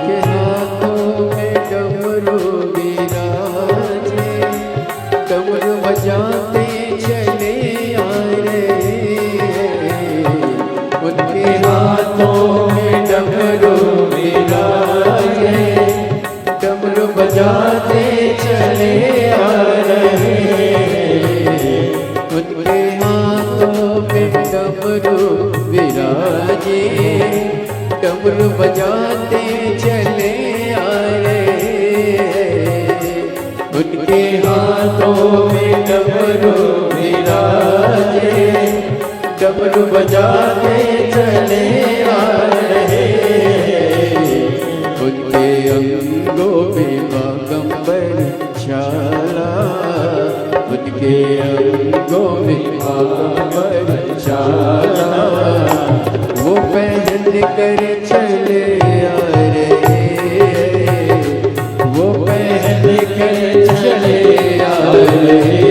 उनके हाथों में डमरू विराजे, डमरू बजाते चले आ रहे। उनके हाथों में डमरू विराजे, डमरू बजाते चले आ रहे। उनके हाथों में डमरू विराजे, डमरू बजाते चले आ रहे। उनके हाथों में डमरू विराजे, डमरू बजाते चले आ रहे। उनके अंगों में बागंबर छाला, उनके अंगों में बागंबर छाला, वो पहन कर चले आ रहे। वो पहन कर चले आ रहे।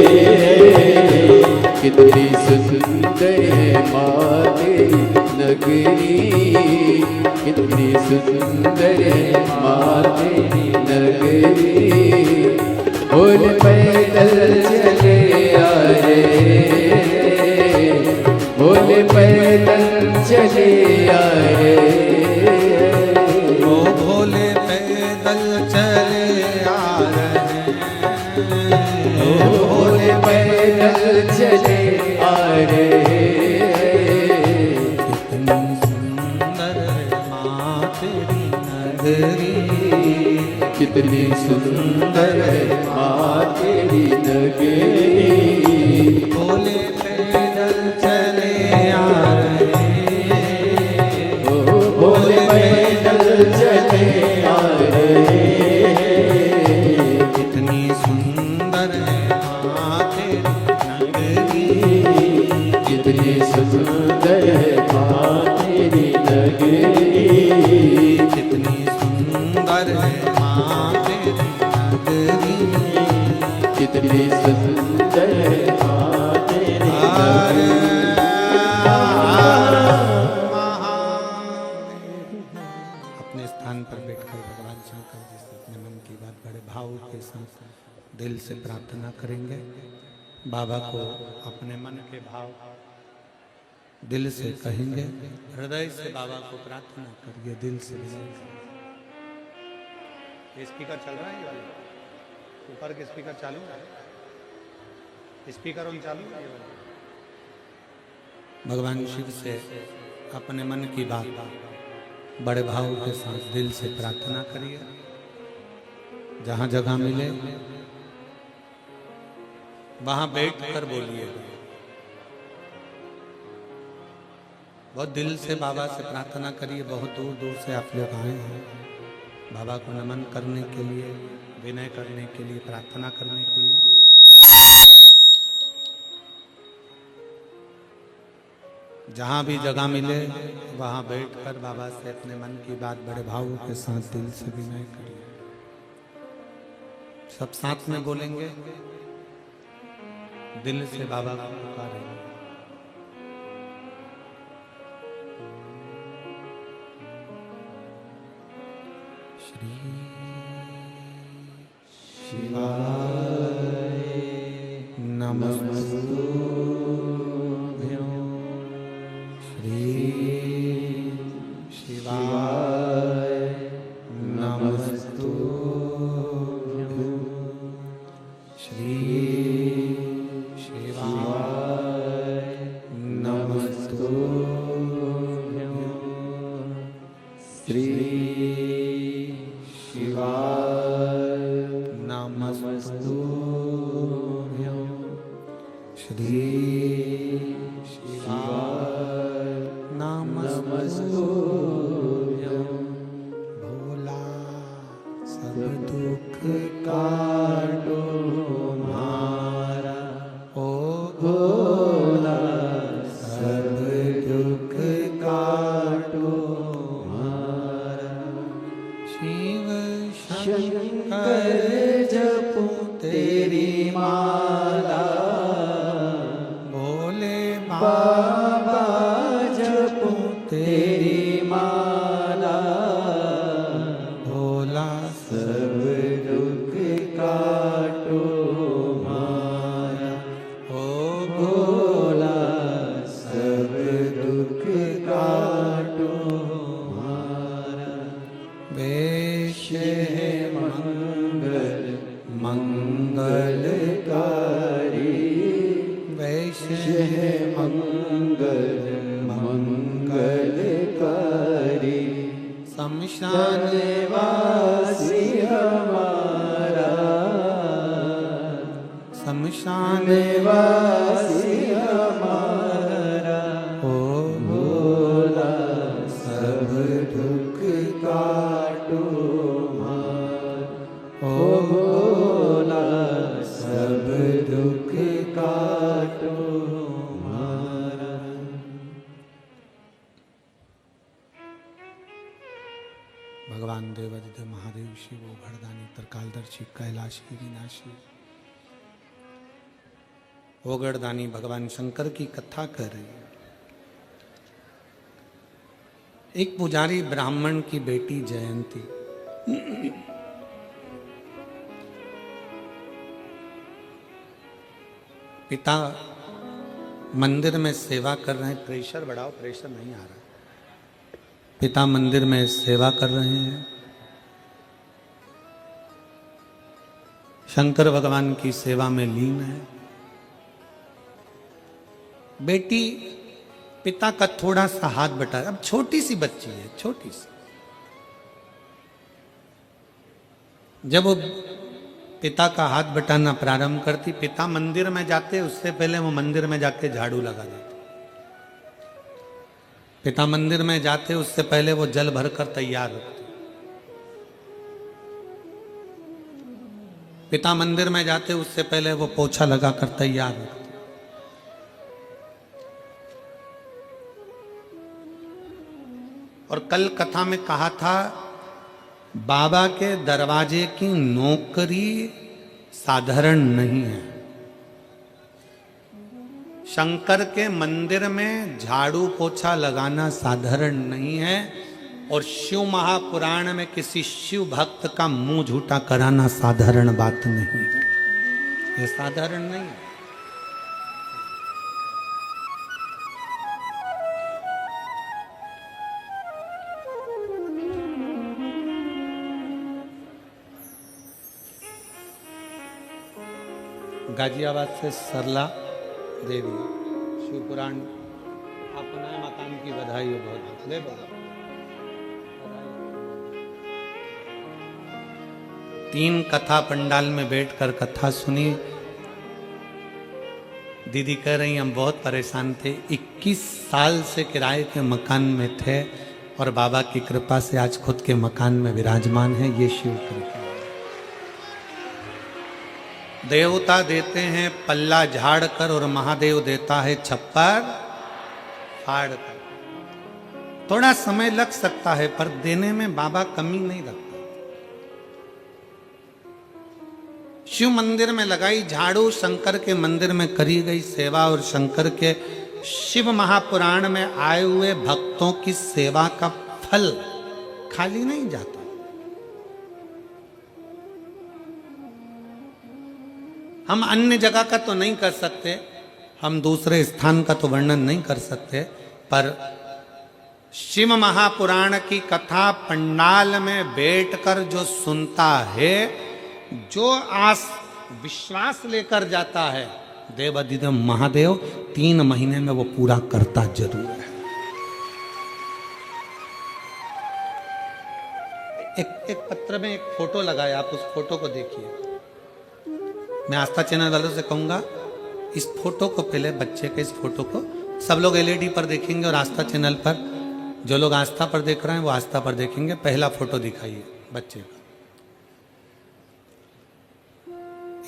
कितनी सुंदर है माँ तेरी नगरी, कितनी सुंदर है माँ तेरी नगरी। और पैदल चले आ रहे, बोले पैदल चले आ रहे। ओ भोले पैदल चले आ रहे, ओ भोले पैदल चले आ रहे। कितनी सुंदर है माँ तेरी नगरी, कितनी सुंदर है माँ तेरी नगरी। भोले पैदल चले आ रहे, ओ भोले पैदल चले आ रहे। कितनी सुंदर है माँ तेरी नगरी, कितनी सुंदर है माँ तेरी नगरी। कितनी सुंदर है माँ तेरी नगरी। कितनी सुंदर है माँ तेरी नगरी। अपने स्थान पर बैठकर भगवान शंकर जी से अपने मन की बात बड़े भाव के साथ दिल से प्रार्थना करेंगे। बाबा को अपने मन के भाव दिल से कहेंगे, हृदय से बाबा को प्रार्थना करिए, दिल से। ये स्पीकर चल रहा है, ये वाला ऊपर के स्पीकर चालू है, स्पीकर ऑन चालू है। भगवान शिव से अपने मन की बात बड़े भाव के साथ दिल से प्रार्थना करिए। जहां जगह मिले वहां बैठ कर बोलिए। बहुत दिल से बाबा से प्रार्थना करिए। बहुत दूर दूर से आप लोग आए हैं बाबा को नमन करने के लिए, विनय करने के लिए, प्रार्थना करने के लिए। जहां भी जगह मिले वहां बैठकर बाबा से अपने मन की बात बड़े भाव के साथ दिल से विनय करिए। सब साथ में बोलेंगे, दिल से बाबा को पुकारेंगे। श्री शिवाय नमस्तुभ्यं। श्री शिवाय नमस्तुभ्यं। श्री शिवाय नमस्तुभ्यं। श्री शिवाय नमस्तुभ्यं। श्री शिवाय नमस्तुभ्यं। भोला सब दुख काटो हमारा, ओ भोला सब दुख काटो हमारा। शिव शंकर जपो तेरी माला, भोले बाबा जपो तेरी माला। सब दुख काटो मारा। ओ भोला सब दुख काटो मारा। वेश है मंगल मंगलकारी, वैश वैश है मंगल मंगलकारी। शमशान वासी हमारा, शमशान वासी हमारा। ओ भोला सब दुख काटो मारा। ओ ओ भोला सब दुख काटो मारा। भगवान देवादिदेव महादेव शिव ओघड़दानी त्रिकालदर्शी कैलाशी विनाशी ओघड़दानी भगवान शंकर की कथा कर रही है। एक पुजारी ब्राह्मण की बेटी जयंती पिता मंदिर में सेवा कर रहे हैं। प्रेशर बढ़ाओ, प्रेशर नहीं आ रहा। पिता मंदिर में सेवा कर रहे हैं। शंकर भगवान की सेवा में लीन है। बेटी पिता का थोड़ा सा हाथ बटा, अब छोटी सी बच्ची है, छोटी सी। जब वो पिता का हाथ बटाना प्रारंभ करती, पिता मंदिर में जाते उससे पहले वो मंदिर में जाके झाड़ू लगा देते। पिता मंदिर में जाते उससे पहले वो जल भरकर तैयार रखते। पिता मंदिर में जाते उससे पहले वो पोछा लगाकर तैयार रखते। और कल कथा में कहा था, बाबा के दरवाजे की नौकरी साधारण नहीं है। शंकर के मंदिर में झाड़ू पोछा लगाना साधारण नहीं है। और शिव महापुराण में किसी शिव भक्त का मुंह झूठा कराना साधारण बात नहीं है। ये साधारण नहीं है। गाजियाबाद से सरला देवी शिवपुराण आपको नए मकान की बधाई हो। बहुत ले बोला। 3 कथा पंडाल में बैठकर कथा सुनी। दीदी कह रही हम बहुत परेशान थे, 21 साल से किराए के मकान में थे और बाबा की कृपा से आज खुद के मकान में विराजमान है। ये शिव कृपा। देवता देते हैं पल्ला झाड़ कर और महादेव देता है छप्पर फाड़ कर। थोड़ा समय लग सकता है पर देने में बाबा कमी नहीं रखता। शिव मंदिर में लगाई झाड़ू, शंकर के मंदिर में करी गई सेवा और शंकर के शिव महापुराण में आए हुए भक्तों की सेवा का फल खाली नहीं जाता। हम अन्य जगह का तो नहीं कर सकते, हम दूसरे स्थान का तो वर्णन नहीं कर सकते, पर शिव महापुराण की कथा पंडाल में बैठकर जो सुनता है, जो आस विश्वास लेकर जाता है, देवादिदेव महादेव 3 महीने में वो पूरा करता जरूर है। एक पत्र में एक फोटो लगाया, आप उस फोटो को देखिए। मैं आस्था चैनल वालों से कहूँगा, इस फोटो को पहले, बच्चे के इस फोटो को सब लोग एलईडी पर देखेंगे और आस्था चैनल पर जो लोग आस्था पर देख रहे हैं वो आस्था पर देखेंगे। पहला फोटो दिखाइए बच्चे का।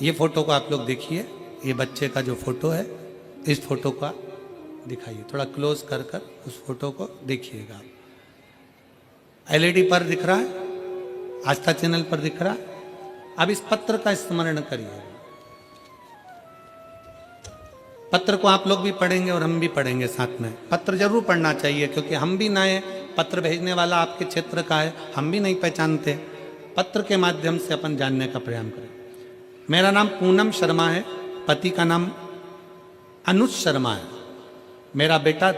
ये फोटो को आप लोग देखिए, ये बच्चे का जो फोटो है, इस फोटो का दिखाइए। थोड़ा क्लोज कर कर उस फोटो को देखिएगा। एलईडी पर दिख रहा है, आस्था चैनल पर दिख रहा है। अब इस पत्र का स्मरण करिए। पत्र को आप लोग भी पढ़ेंगे और हम भी पढ़ेंगे साथ में। पत्र जरूर पढ़ना चाहिए क्योंकि हम भी नए, पत्र भेजने वाला आपके क्षेत्र का है, हम भी नहीं पहचानते। पत्र के माध्यम से अपन जानने का प्रयास करें। मेरा नाम पूनम शर्मा है, पति का नाम अनुज शर्मा है। मेरा बेटा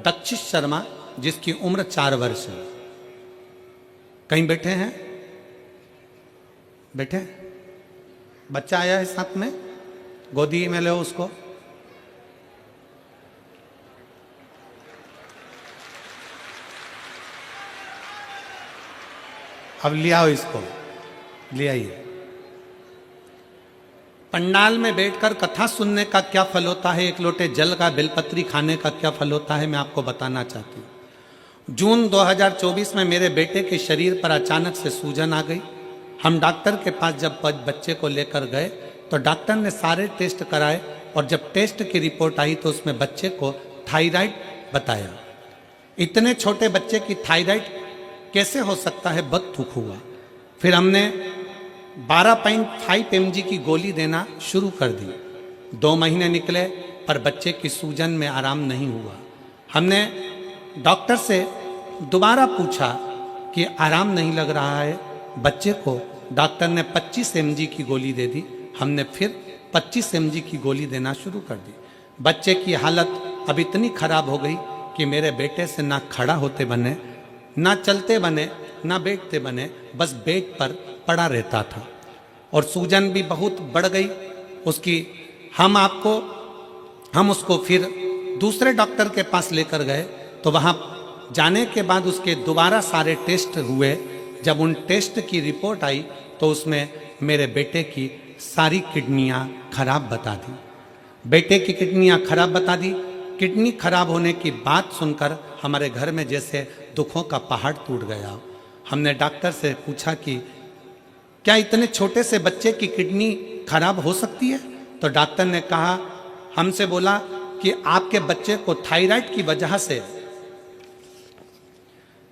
दक्षिश शर्मा, जिसकी उम्र 4 वर्ष है। कहीं बैठे हैं? बैठे? बच्चा आया है साथ में, गोदी में लो उसको। अब ले आओ इसको, ले आइए। पंडाल में बैठकर कथा सुनने का क्या फल होता है, एक लोटे जल का बेलपत्री खाने का क्या फल होता है, मैं आपको बताना चाहती हूँ। जून 2024 में मेरे बेटे के शरीर पर अचानक से सूजन आ गई। हम डॉक्टर के पास जब बच्चे को लेकर गए तो डॉक्टर ने सारे टेस्ट कराए और जब टेस्ट की रिपोर्ट आई तो उसमें बच्चे को थायराइड बताया। इतने छोटे बच्चे की थायराइड कैसे हो सकता है, बहुत दुख हुआ। फिर हमने 12.5 mg की गोली देना शुरू कर दी। 2 महीने निकले पर बच्चे की सूजन में आराम नहीं हुआ। हमने डॉक्टर से दोबारा पूछा कि आराम नहीं लग रहा है बच्चे को। डॉक्टर ने 25 mg की गोली दे दी। हमने फिर 25 mg की गोली देना शुरू कर दी। बच्चे की हालत अब इतनी खराब हो गई कि मेरे बेटे से ना खड़ा होते बने, ना चलते बने, ना बैठते बने, बस बेड पर पड़ा रहता था। और सूजन भी बहुत बढ़ गई उसकी। हम उसको फिर दूसरे डॉक्टर के पास लेकर गए तो वहाँ जाने के बाद उसके दोबारा सारे टेस्ट हुए। जब उन टेस्ट की रिपोर्ट आई तो उसमें मेरे बेटे की सारी किडनियाँ खराब बता दी। बेटे की किडनियाँ खराब बता दी। किडनी खराब होने की बात सुनकर हमारे घर में जैसे दुखों का पहाड़ टूट गया। हमने डॉक्टर से पूछा कि क्या इतने छोटे से बच्चे की किडनी खराब हो सकती है? तो डॉक्टर ने कहा, हमसे बोला कि आपके बच्चे को थायराइड की वजह से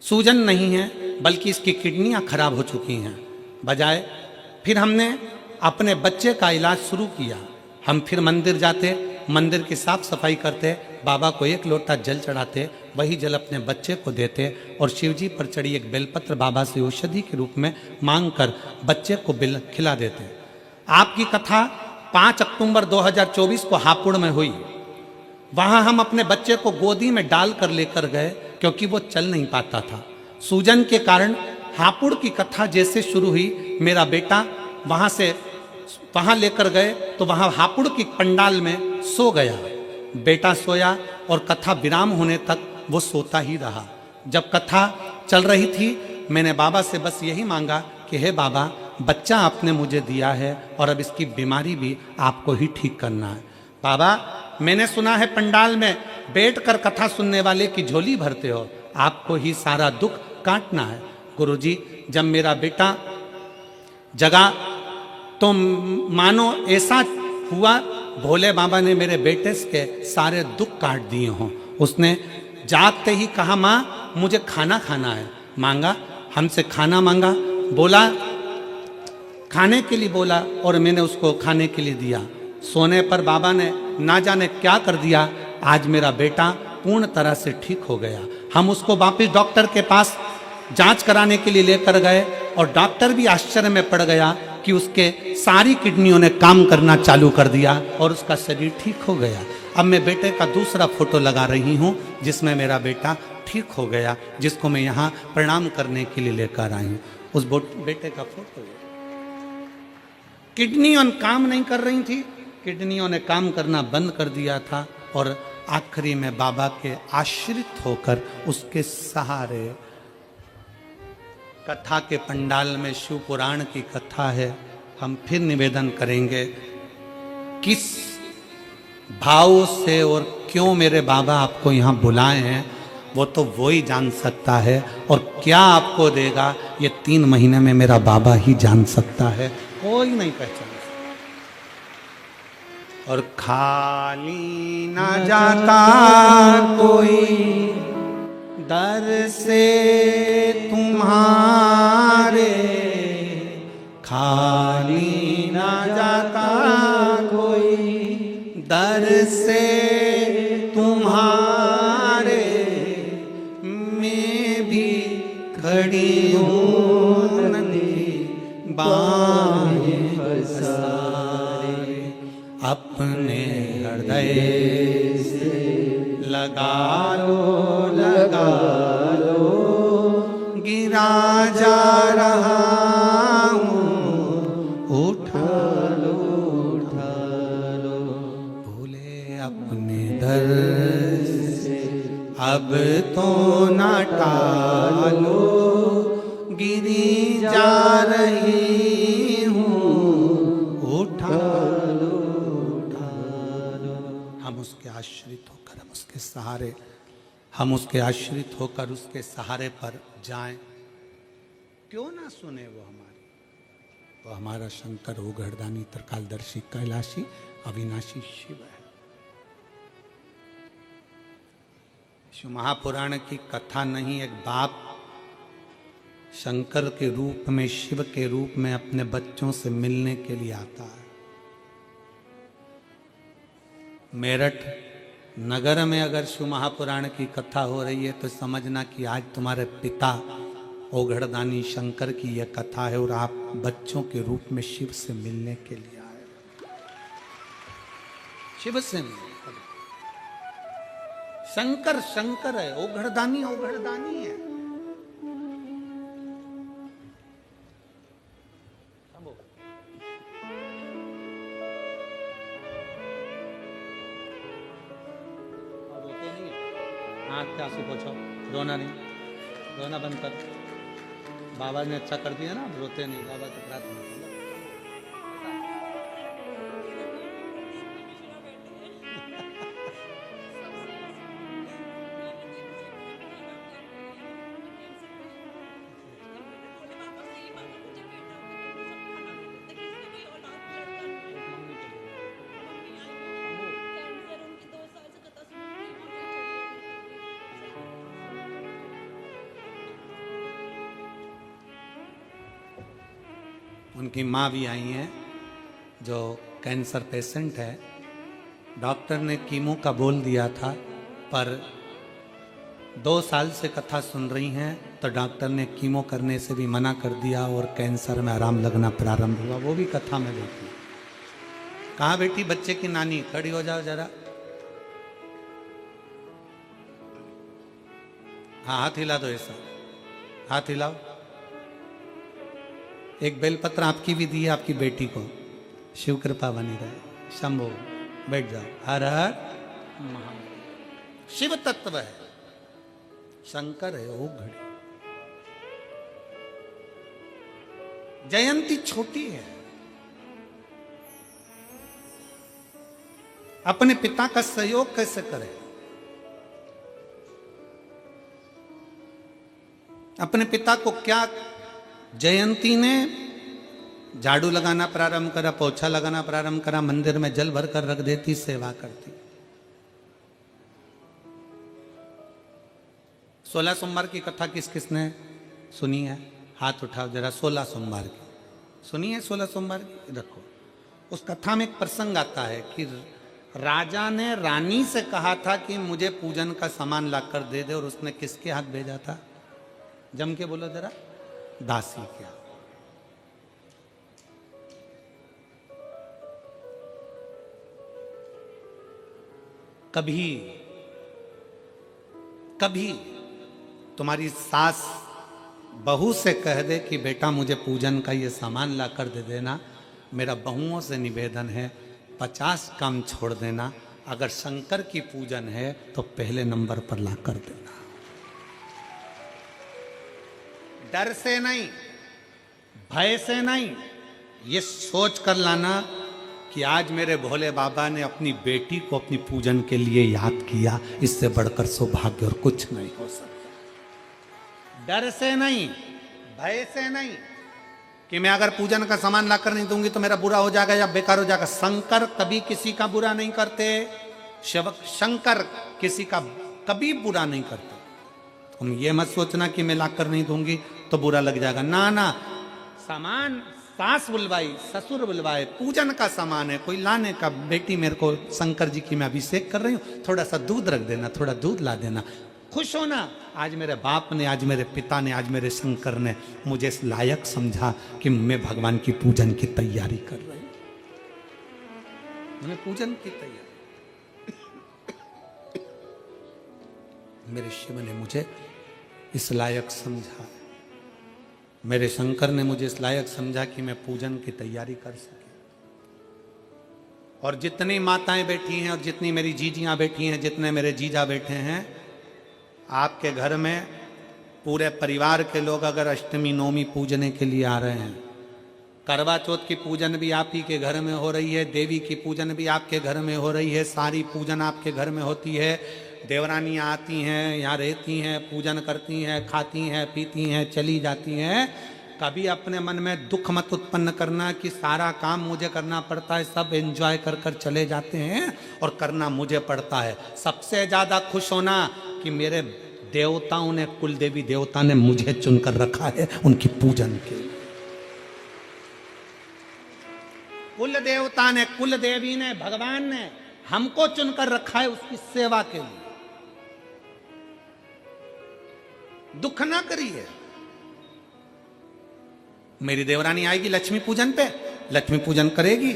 सूजन नहीं है बल्कि इसकी किडनियां खराब हो चुकी हैं। बजाय फिर हमने अपने बच्चे का इलाज शुरू किया। हम फिर मंदिर जाते, मंदिर की साफ सफाई करते, बाबा को 1 लोटा जल चढ़ाते, वही जल अपने बच्चे को देते और शिवजी पर चढ़ी एक बेलपत्र बाबा से औषधि के रूप में मांगकर बच्चे को खिला देते। आपकी कथा 5 अक्टूबर 2024 को हापुड़ में हुई। वहां हम अपने बच्चे को गोदी में डालकर लेकर गए क्योंकि वो चल नहीं पाता था सूजन के कारण। हापुड़ की कथा जैसे शुरू हुई, मेरा बेटा वहां लेकर गए तो वहां हापुड़ की पंडाल में सो गया। बेटा सोया और कथा विराम होने तक वो सोता ही रहा। जब कथा चल रही थी मैंने बाबा से बस यही मांगा कि हे बाबा, बच्चा आपने मुझे दिया है और अब इसकी बीमारी भी आपको ही ठीक करना है। बाबा, मैंने सुना है पंडाल में बैठकर कथा सुनने वाले की झोली भरते हो, आपको ही सारा दुख काटना है। गुरुजी, जब मेरा बेटा जगा तो मानो ऐसा हुआ भोले बाबा ने मेरे बेटे के सारे दुख काट दिए हों। उसने जागते ही कहा, माँ मुझे खाना खाना है। मांगा, हमसे खाना मांगा, बोला खाने के लिए बोला और मैंने उसको खाने के लिए दिया। सोने पर बाबा ने ना जाने क्या कर दिया, आज मेरा बेटा पूर्ण तरह से ठीक हो गया। हम उसको वापिस डॉक्टर के पास जांच कराने के लिए लेकर गए और डॉक्टर भी आश्चर्य में पड़ गया कि उसके सारी किडनियों ने काम करना चालू कर दिया और उसका शरीर ठीक हो गया। अब मैं बेटे का दूसरा फोटो लगा रही हूँ जिसमें मेरा बेटा ठीक हो गया, जिसको मैं यहाँ प्रणाम करने के लिए लेकर आई हूँ। उस बेटे का फोटो। किडनियों काम नहीं कर रही थी, किडनियों ने काम करना बंद कर दिया था और आखिरी में बाबा के आश्रित होकर उसके सहारे कथा के पंडाल में शिव पुराण की कथा है। हम फिर निवेदन करेंगे, किस भाव से और क्यों मेरे बाबा आपको यहाँ बुलाए हैं वो तो वो ही जान सकता है, और क्या आपको देगा ये 3 महीने में मेरा बाबा ही जान सकता है, कोई नहीं पहचान सकता। और खाली ना जाता कोई दर से तुम्हारे, खाली ना जाता कोई दर से तुम्हारे, मैं भी खड़ी हूँ नंदी बाहें पसारे, अपने हृदय से लगा लो, लगा लो, गिरा जा रहा हूँ, उठा लो, उठा लो, भूले अपने दर से अब तो ना टालो, गिरी जा रही हूँ, उठा लो, उठा लो। हम उसके आश्रित होकर, हम उसके सहारे, हम उसके आश्रित होकर उसके सहारे पर जाएं। क्यों ना सुने वो हमारी? वो हमारा शंकर ओघड़दानी त्रिकालदर्शी कैलाशी अविनाशी शिव है। शिव महापुराण की कथा नहीं, एक बाप शंकर के रूप में, शिव के रूप में अपने बच्चों से मिलने के लिए आता है। मेरठ नगर में अगर शिव महापुराण की कथा हो रही है तो समझना कि आज तुम्हारे पिता ओघड़दानी शंकर की यह कथा है और आप बच्चों के रूप में शिव से मिलने के लिए आए। शिव से मिलने, शंकर शंकर है, ओघड़दानी ओघड़दानी है। हाथ पे आंसू पोछो, रोना नहीं, रोना बंद कर। बाबा ने अच्छा कर दिया ना, रोते नहीं, बाबा की प्रार्थना करो। उनकी माँ भी आई हैं जो कैंसर पेशेंट है। डॉक्टर ने कीमो का बोल दिया था, पर 2 साल से कथा सुन रही हैं तो डॉक्टर ने कीमो करने से भी मना कर दिया और कैंसर में आराम लगना प्रारंभ हुआ। वो भी कथा में देखी। कहाँ बेटी बच्चे की नानी? खड़ी हो जाओ जरा। हाँ, हाथ हिला दो, ऐसा हाथ हिलाओ। एक बेलपत्र आपकी भी दी है आपकी बेटी को। शिव कृपा बनी रहे। शंभो, बैठ जाओ। हर हर महादेव। शिव तत्व है, शंकर है, ओ घड़ी। जयंती छोटी है। अपने पिता का सहयोग कैसे करें? अपने पिता को क्या, जयंती ने झाड़ू लगाना प्रारंभ करा, पोछा लगाना प्रारंभ करा, मंदिर में जल भर कर रख देती, सेवा करती। 16 सोमवार की कथा किस किसने सुनी है? हाथ उठाओ जरा। 16 सोमवार की सुनी है? 16 सोमवार की रखो। उस कथा में एक प्रसंग आता है कि राजा ने रानी से कहा था कि मुझे पूजन का सामान लाकर दे दे, और उसने किसके हाथ भेजा था? जम के बोलो जरा। दासी क्या? कभी कभी तुम्हारी सास बहू से कह दे कि बेटा मुझे पूजन का ये सामान ला कर दे देना, मेरा बहुओं से निवेदन है 50 काम छोड़ देना, अगर शंकर की पूजन है तो पहले नंबर पर ला कर देना। डर से नहीं, भय से नहीं, ये सोच कर लाना कि आज मेरे भोले बाबा ने अपनी बेटी को अपनी पूजन के लिए याद किया, इससे बढ़कर सौभाग्य और कुछ नहीं हो सकता। डर से नहीं, भय से नहीं कि मैं अगर पूजन का सामान लाकर नहीं दूंगी तो मेरा बुरा हो जाएगा या बेकार हो जाएगा। शंकर कभी किसी का बुरा नहीं करते। शंकर किसी का कभी बुरा नहीं करते। तुम ये मत सोचना कि मैं लाकर नहीं दूंगी तो बुरा लग जाएगा। ना ना, सामान सास बुलवाई, ससुर बुलवाए, पूजन का सामान है, कोई लाने का, बेटी मेरे को शंकर जी की मैं अभिषेक कर रही हूँ, थोड़ा सा दूध रख देना, थोड़ा दूध ला देना, खुश होना। आज मेरे बाप ने, आज मेरे पिता ने, आज मेरे शंकर ने मुझे इस लायक समझा कि मैं भगवान की पूजन की तैयारी कर रही हूं। मैंने पूजन की तैयारी, मेरे शिव ने मुझे इस लायक समझा, मेरे शंकर ने मुझे इस लायक समझा कि मैं पूजन की तैयारी कर सके। और जितनी माताएं बैठी हैं और जितनी मेरी जीजियां बैठी हैं, जितने मेरे जीजा बैठे हैं, आपके घर में पूरे परिवार के लोग अगर अष्टमी नवमी पूजने के लिए आ रहे हैं, करवा चौथ की पूजन भी आप ही के घर में हो रही है, देवी की पूजन भी आपके घर में हो रही है, सारी पूजन आपके घर में होती है, देवरानियाँ आती हैं, यहाँ रहती हैं, पूजन करती हैं, खाती हैं, पीती हैं, चली जाती हैं। कभी अपने मन में दुख मत उत्पन्न करना कि सारा काम मुझे करना पड़ता है, सब एंजॉय कर कर चले जाते हैं और करना मुझे पड़ता है। सबसे ज़्यादा खुश होना कि मेरे देवताओं ने, कुल देवी देवता ने मुझे चुनकर रखा है उनकी पूजन के लिए। कुल देवता ने, कुल देवी ने, भगवान ने हमको चुनकर रखा है उसकी सेवा के लिए। दुख ना करिए। मेरी देवरानी आएगी लक्ष्मी पूजन पे, लक्ष्मी पूजन करेगी,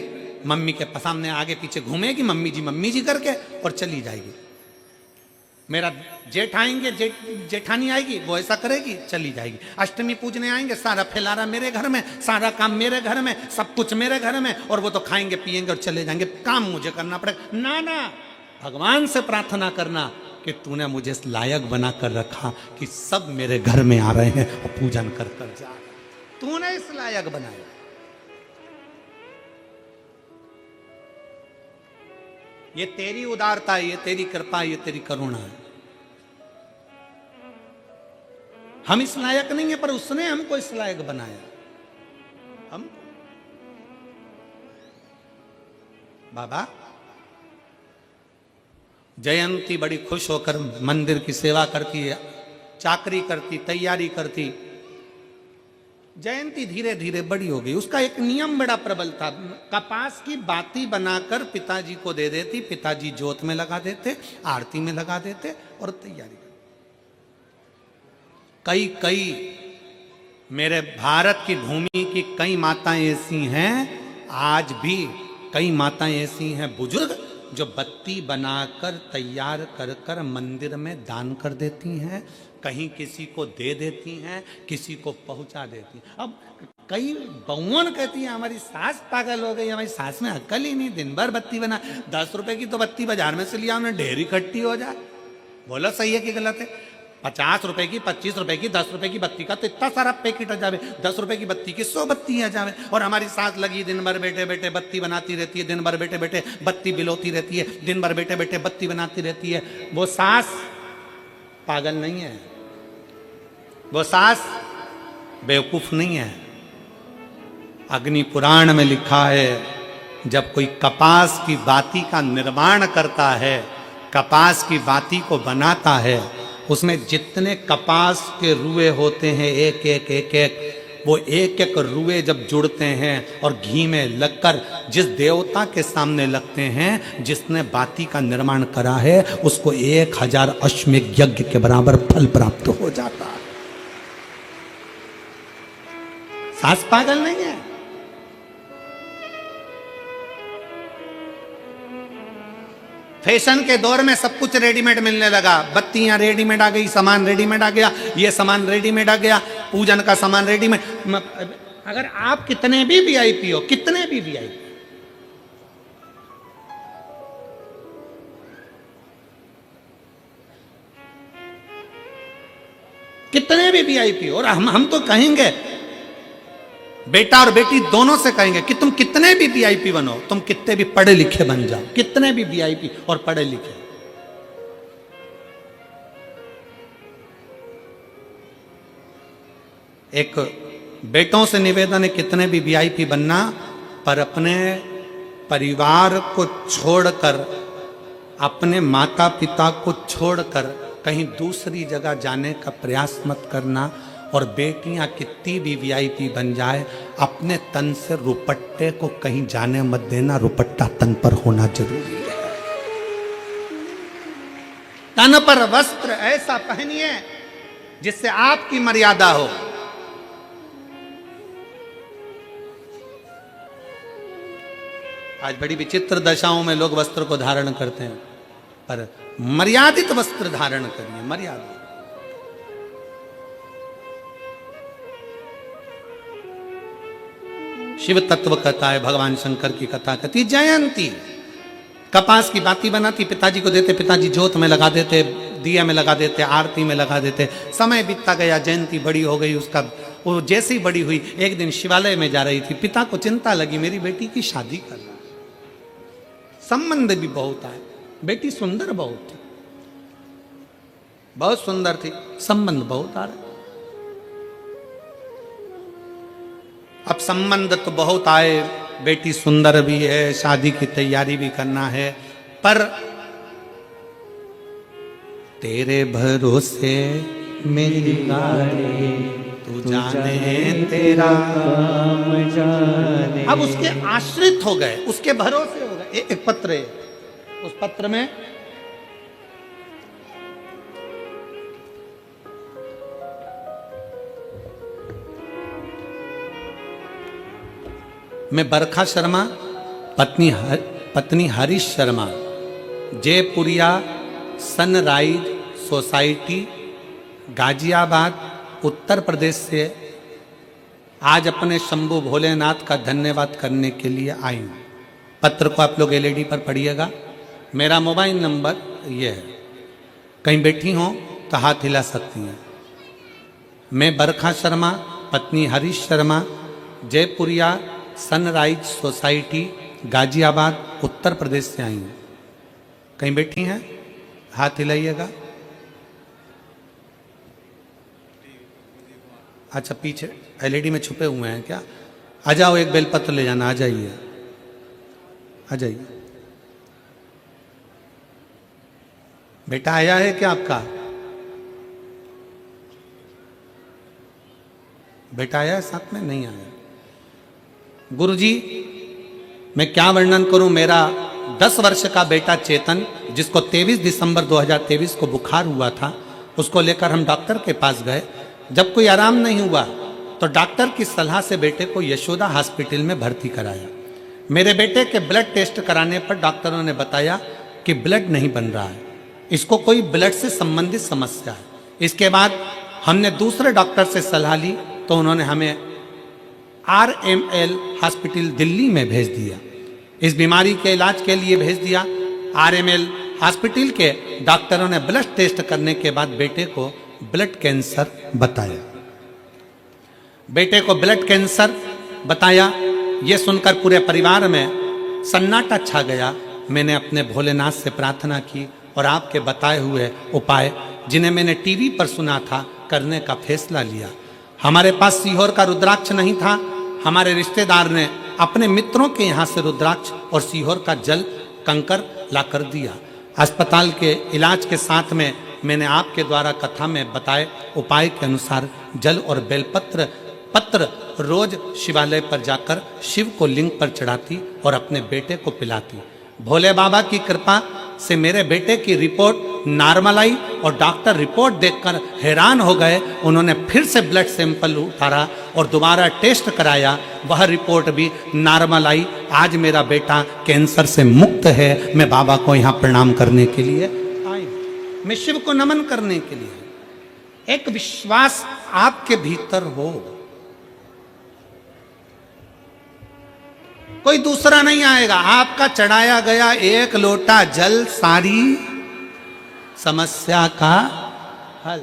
मम्मी के सामने आगे पीछे घूमेगी, मम्मी जी करके, और चली जाएगी। मेरा जेठ आएंगे, जेठानी आएगी, वो ऐसा करेगी, चली जाएगी। अष्टमी पूजने आएंगे, सारा फैलारा मेरे घर में, सारा काम मेरे घर में, सब कुछ मेरे घर में, और वो तो खाएंगे पिएंगे और चले जाएंगे, काम मुझे करना पड़ेगा। ना ना, भगवान से प्रार्थना करना कि तूने मुझे इस लायक बना कर रखा कि सब मेरे घर में आ रहे हैं और पूजन कर कर जा, तूने इस लायक बनाया। ये तेरी उदारता है, ये तेरी कृपा है, ये तेरी करुणा है। हम इस लायक नहीं है, पर उसने हमको इस लायक बनाया। हम बाबा जयंती बड़ी खुश होकर मंदिर की सेवा करती है, चाकरी करती, तैयारी करती। जयंती धीरे धीरे बड़ी हो गई। उसका एक नियम बड़ा प्रबल था, कपास की बाती बनाकर पिताजी को दे देती, पिताजी जोत में लगा देते, आरती में लगा देते और तैयारी करते। कई मेरे भारत की भूमि की कई माताएं ऐसी हैं, आज भी कई माताएं ऐसी हैं बुजुर्ग, जो बत्ती बनाकर तैयार कर कर मंदिर में दान कर देती हैं, कहीं किसी को दे देती हैं, किसी को पहुंचा देती हैं। अब कई बहुओं कहती हैं हमारी सास पागल हो गई, हमारी सास में अक्ल ही नहीं, दिन भर बत्ती बना, 10 रुपए की तो बत्ती बाजार में से लिया उन्हें, ढेर इकट्ठी हो जाए। बोलो सही है कि गलत है? 50 रुपए की, 25 रुपए की, 10 रुपए की बत्ती का तो इतना सारा पैकेट आ जावे, 10 रुपए की बत्ती की 100 बत्ती आ जावे। और हमारी सास लगी दिन भर बैठे बैठे बत्ती बनाती रहती है, दिन भर बैठे बैठे बत्ती बिलोती रहती है, दिन भर बैठे बैठे बत्ती बनाती रहती है। वो सास पागल नहीं है, वो सास बेवकूफ नहीं है। अग्नि पुराण में लिखा है, जब कोई कपास की बाती का निर्माण करता है, कपास की बाती को बनाता है, उसमें जितने कपास के रुए होते हैं, एक एक एक एक, वो एक एक रुए जब जुड़ते हैं और घी में लगकर जिस देवता के सामने लगते हैं, जिसने बाती का निर्माण करा है, उसको 1000 अश्वमेध यज्ञ के बराबर फल प्राप्त हो जाता है। सास पागल नहीं है। फैशन के दौर में सब कुछ रेडीमेड मिलने लगा, बत्तियां रेडीमेड आ गई, सामान रेडीमेड आ गया, ये सामान रेडीमेड आ गया, पूजन का सामान रेडीमेड। अगर आप कितने भी वीआईपी हो, कितने भी वीआईपी, कितने भी वीआईपी हो, और हम तो कहेंगे, बेटा और बेटी दोनों से कहेंगे कि तुम कितने भी वीआईपी बनो, तुम कितने भी पढ़े लिखे बन जाओ, कितने भी वीआईपी और पढ़े लिखे, एक बेटों से निवेदन है, कितने भी वीआईपी बनना, पर अपने परिवार को छोड़कर, अपने माता पिता को छोड़कर कहीं दूसरी जगह जाने का प्रयास मत करना। और बेटियां कितनी भी वीआईपी बन जाए, अपने तन से रुपट्टे को कहीं जाने मत देना, रुपट्टा तन पर होना जरूरी है। तन पर वस्त्र ऐसा पहनिए जिससे आपकी मर्यादा हो। आज बड़ी विचित्र दशाओं में लोग वस्त्र को धारण करते हैं, पर मर्यादित वस्त्र धारण करिए, मर्यादा। शिव तत्व कथा है, भगवान शंकर की कथा कहती जयंती। कपास की बाती बनाती, पिताजी को देते, पिताजी जोत में लगा देते, दिया में लगा देते, आरती में लगा देते। समय बीतता गया, जयंती बड़ी हो गई, उसका वो जैसे ही बड़ी हुई, एक दिन शिवालय में जा रही थी, पिता को चिंता लगी मेरी बेटी की शादी करना, संबंध भी बहुत आए, बेटी सुंदर बहुत थी, बहुत सुंदर थी, संबंध बहुत आ रहे। अब संबंध तो बहुत आए, बेटी सुंदर भी है, शादी की तैयारी भी करना है, पर तेरे भरोसे मेरी गाड़ी, तू जाने तेरा काम जाने। अब उसके आश्रित हो गए, उसके भरोसे हो गए। एक पत्र है, उस पत्र में मैं बरखा शर्मा, पत्नी हरीश शर्मा, जयपुरिया सनराइज सोसाइटी, गाजियाबाद, उत्तर प्रदेश से आज अपने शंभू भोलेनाथ का धन्यवाद करने के लिए आई हूँ। पत्र को आप लोग एलईडी पर पढ़िएगा। मेरा मोबाइल नंबर ये है, कहीं बैठी हों तो हाथ हिला सकती हैं। मैं बरखा शर्मा, पत्नी हरीश शर्मा, जयपुरिया सनराइज सोसाइटी, गाजियाबाद, उत्तर प्रदेश से आई हूँ। कहीं बैठी हैं, हाथ हिलाइएगा। अच्छा, पीछे एलईडी में छुपे हुए हैं क्या? आ जाओ, एक बेलपत्र ले जाना, आ जाइए, आ जाइए। बेटा आया है क्या आपका? बेटा आया है साथ में? नहीं आया। गुरुजी, मैं क्या वर्णन करूं। मेरा 10 वर्ष का बेटा चेतन, जिसको 23 दिसंबर 2023 को बुखार हुआ था, उसको लेकर हम डॉक्टर के पास गए। जब कोई आराम नहीं हुआ तो डॉक्टर की सलाह से बेटे को यशोदा हॉस्पिटल में भर्ती कराया। मेरे बेटे के ब्लड टेस्ट कराने पर डॉक्टरों ने बताया कि ब्लड नहीं बन रहा है, इसको कोई ब्लड से संबंधित समस्या है। इसके बाद हमने दूसरे डॉक्टर से सलाह ली तो उन्होंने हमें RML हॉस्पिटल दिल्ली में भेज दिया। इस बीमारी के इलाज के लिए भेज दिया। RML हॉस्पिटल के डॉक्टरों ने ब्लड टेस्ट करने के बाद बेटे को ब्लड कैंसर बताया। बेटे को ब्लड कैंसर बताया, यह सुनकर पूरे परिवार में सन्नाटा छा गया। मैंने अपने भोलेनाथ से प्रार्थना की और आपके बताए हुए उपाय, जिन्हें मैंने टीवी पर सुना था, करने का फैसला लिया। हमारे पास सीहोर का रुद्राक्ष नहीं था। हमारे रिश्तेदार ने अपने मित्रों के यहाँ से रुद्राक्ष और सीहोर का जल कंकर ला कर दिया। अस्पताल के इलाज के साथ में मैंने आपके द्वारा कथा में बताए उपाय के अनुसार जल और बेलपत्र पत्र रोज शिवालय पर जाकर शिव को लिंग पर चढ़ाती और अपने बेटे को पिलाती। भोले बाबा की कृपा से मेरे बेटे की रिपोर्ट नॉर्मल आई और डॉक्टर रिपोर्ट देखकर हैरान हो गए। उन्होंने फिर से ब्लड सैंपल उतारा और दोबारा टेस्ट कराया, वह रिपोर्ट भी नॉर्मल आई। आज मेरा बेटा कैंसर से मुक्त है। मैं बाबा को यहाँ प्रणाम करने के लिए आई, मैं शिव को नमन करने के लिए। एक विश्वास आपके भीतर हो, कोई दूसरा नहीं आएगा। आपका चढ़ाया गया एक लोटा जल सारी समस्या का हल,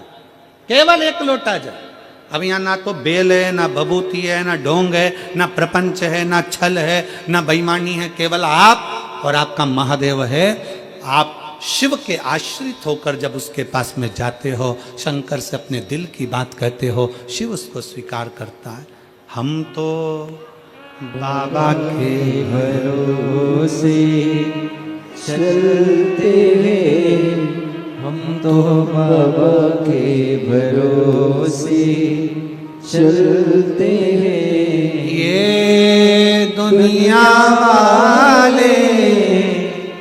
केवल एक लोटा जल। अब यहाँ ना तो बेल है, ना बबूती है, ना ढोंग है, ना प्रपंच है, ना छल है, ना बेईमानी है, केवल आप और आपका महादेव है। आप शिव के आश्रित होकर जब उसके पास में जाते हो, शंकर से अपने दिल की बात कहते हो, शिव उसको स्वीकार करता है। हम तो बाबा के भरोसे चलते हैं, हम तो बाबा के भरोसे चलते हैं। ये दुनिया वाले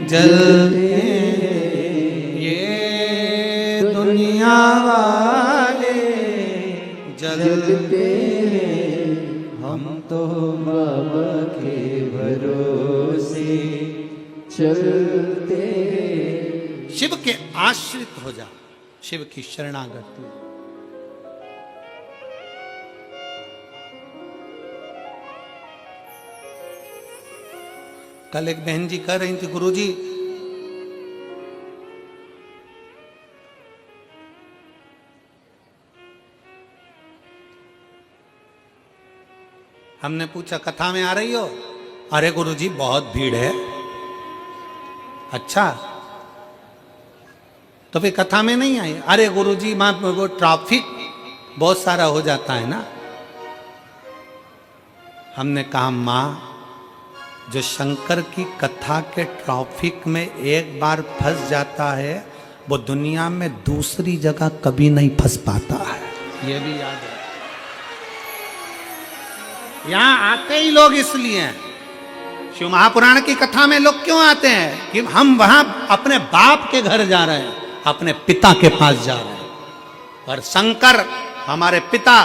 जलते हैं, ये बाबा के भरोसे चलते। शिव के आश्रित हो जा, शिव की शरणागति। कल एक बहन जी कह रही थी, गुरुजी हमने पूछा कथा में आ रही हो? अरे गुरुजी बहुत भीड़ है। अच्छा, तो फिर कथा में नहीं आई? अरे गुरुजी मां वो ट्रैफिक बहुत सारा हो जाता है ना। हमने कहा मां, जो शंकर की कथा के ट्रैफिक में एक बार फंस जाता है वो दुनिया में दूसरी जगह कभी नहीं फंस पाता है, ये भी याद है। यहां आते ही लोग इसलिए हैं, शिव महापुराण की कथा में लोग क्यों आते हैं कि हम वहां अपने बाप के घर जा रहे हैं, अपने पिता के पास जा रहे हैं। और शंकर हमारे पिता,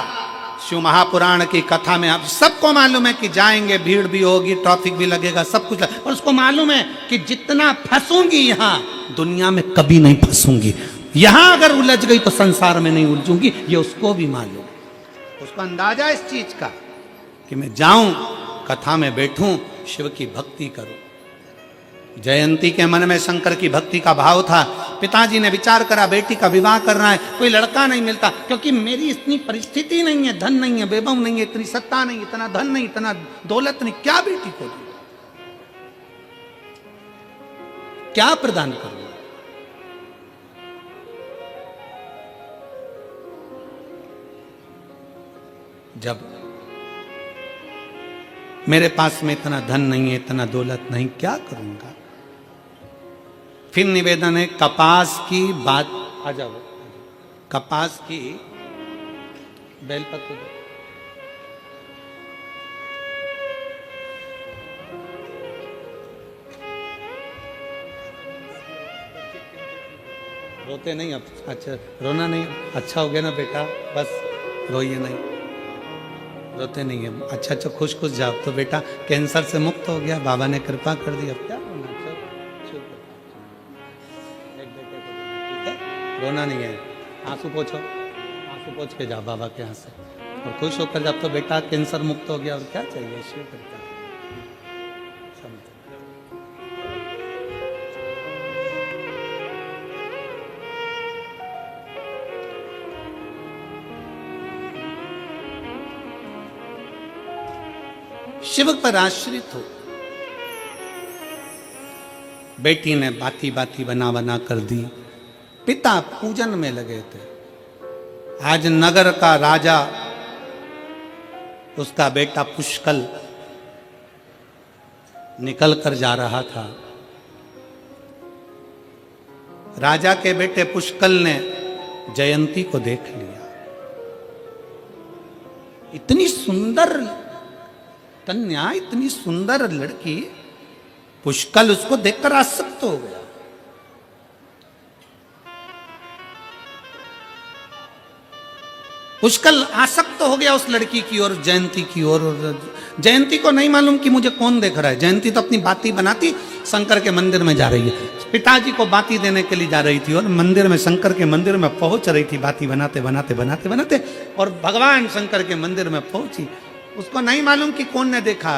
शिव महापुराण की कथा में आप सबको मालूम है कि जाएंगे, भीड़ भी होगी, ट्रैफिक भी लगेगा, सब कुछ और उसको मालूम है कि जितना फंसूंगी यहां दुनिया में कभी नहीं फंसूंगी, यहां अगर उलझ गई तो संसार में नहीं उलझूंगी, ये उसको भी मालूम। उसको अंदाजा इस चीज का कि मैं जाऊं, कथा में बैठूं, शिव की भक्ति करूं। जयंती के मन में शंकर की भक्ति का भाव था। पिताजी ने विचार करा बेटी का विवाह करना है, कोई लड़का नहीं मिलता, क्योंकि मेरी इतनी परिस्थिति नहीं है, धन नहीं है, वैभव नहीं है, इतनी सत्ता नहीं, इतना धन नहीं, इतना दौलत नहीं, क्या बेटी को दूं, क्या प्रदान करूं? जब मेरे पास में इतना धन नहीं है, इतना दौलत नहीं, क्या करूंगा? फिर निवेदन है, कपास की बात, आ जाओ, कपास की बेलपत्र दो। रोते नहीं अब? अच्छा, रोना नहीं, अच्छा हो गया ना बेटा, बस रोइए नहीं, रोते नहीं है। अच्छा अच्छा, खुश खुश जाओ। तो बेटा कैंसर से मुक्त हो गया, बाबा ने कृपा कर दी, अब क्या रोना? एक बेटे को देना, ठीक है, रोना नहीं है। आंसू पोछो, आंसू पोछ के जाओ बाबा के यहाँ से और खुश होकर जाओ। तो बेटा कैंसर मुक्त हो गया, और क्या चाहिए? शिव कृपा। शिव पर आश्रित हो। बेटी ने बाती बाती बना बना कर दी, पिता पूजन में लगे थे। आज नगर का राजा, उसका बेटा पुष्कल निकल कर जा रहा था। राजा के बेटे पुष्कल ने जयंती को देख लिया। इतनी सुंदर कन्या, इतनी सुंदर लड़की, पुष्कल उसको देखकर आसक्त हो गया। पुष्कल आसक्त हो गया उस लड़की की और जयंती की ओर। जयंती को नहीं मालूम कि मुझे कौन देख रहा है। जयंती तो अपनी बाती बनाती शंकर के मंदिर में जा रही है। पिताजी को बाती देने के लिए जा रही थी और मंदिर में, शंकर के मंदिर में पहुंच रही थी, बाती बनाते बनाते बनाते बनाते, और भगवान शंकर के मंदिर में पहुंची। उसको नहीं मालूम कि कौन ने देखा।